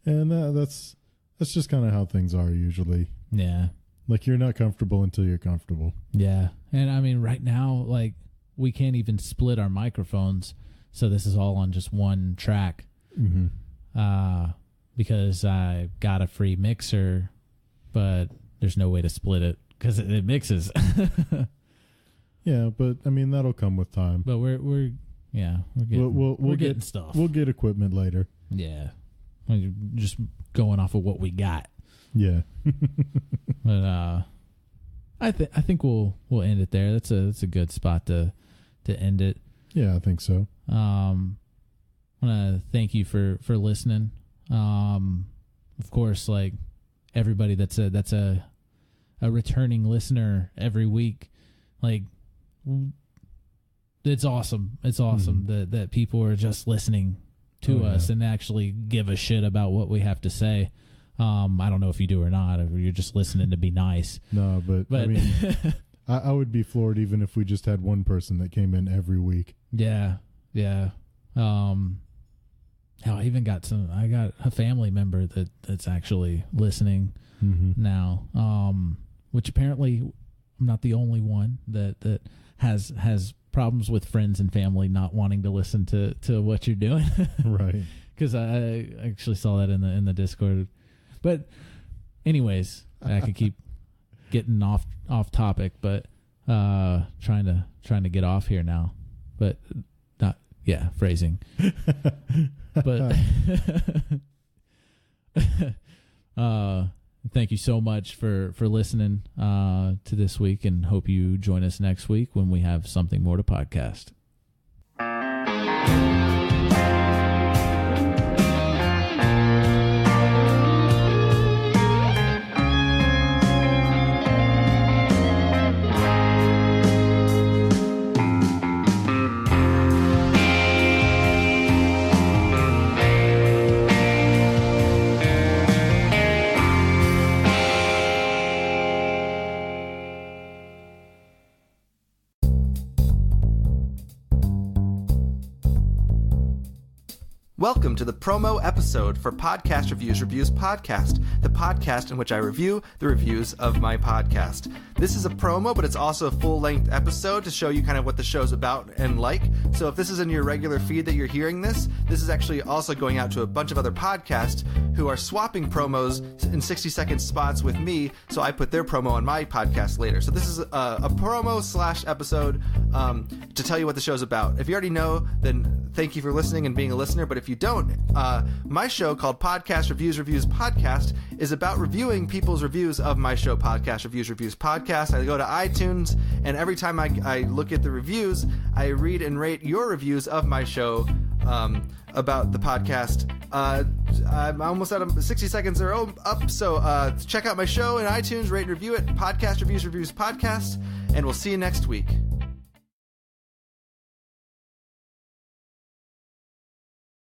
And that's just kind of how things are usually. Yeah. Like you're not comfortable until you're comfortable. Yeah. And I mean, right now, like we can't even split our microphones. So this is all on just one track. Because I got a free mixer, but there's no way to split it because it mixes. Yeah, but I mean that'll come with time. But we're getting stuff. We'll get equipment later. Yeah, we're just going off of what we got. Yeah. But I think we'll end it there. That's a good spot to end it. Yeah, I think so. I want to thank you for listening. Of course, like everybody that's a returning listener every week, like it's awesome. It's awesome that people are just listening to us and actually give a shit about what we have to say. I don't know if you do or not, or you're just listening to be nice. No, but I mean, I would be floored even if we just had one person that came in every week. Yeah. Hell, I even got I got a family member that's actually listening now, which apparently I'm not the only one that has problems with friends and family not wanting to listen to what you're doing. Right. Because I actually saw that in the Discord. But anyways, I could keep getting off topic, but trying to get off here now. But not phrasing. But thank you so much for listening to this week, and hope you join us next week when we have something more to podcast. Welcome to the promo episode for Podcast Reviews Podcast, the podcast in which I review the reviews of my podcast. This is a promo, but it's also a full-length episode to show you kind of what the show's about and like. So if this is in your regular feed that you're hearing this is actually also going out to a bunch of other podcasts who are swapping promos in 60-second spots with me, so I put their promo on my podcast later. So this is a promo/episode to tell you what the show's about. If you already know, then thank you for listening and being a listener, but if you don't, my show called Podcast Reviews Podcast is about reviewing people's reviews of my show, Podcast Reviews Podcast. I go to iTunes, and every time I look at the reviews, I read and rate your reviews of my show about the podcast. I'm almost out of 60 seconds are up, so check out my show in iTunes, rate and review it, Podcast Reviews Podcast, and we'll see you next week.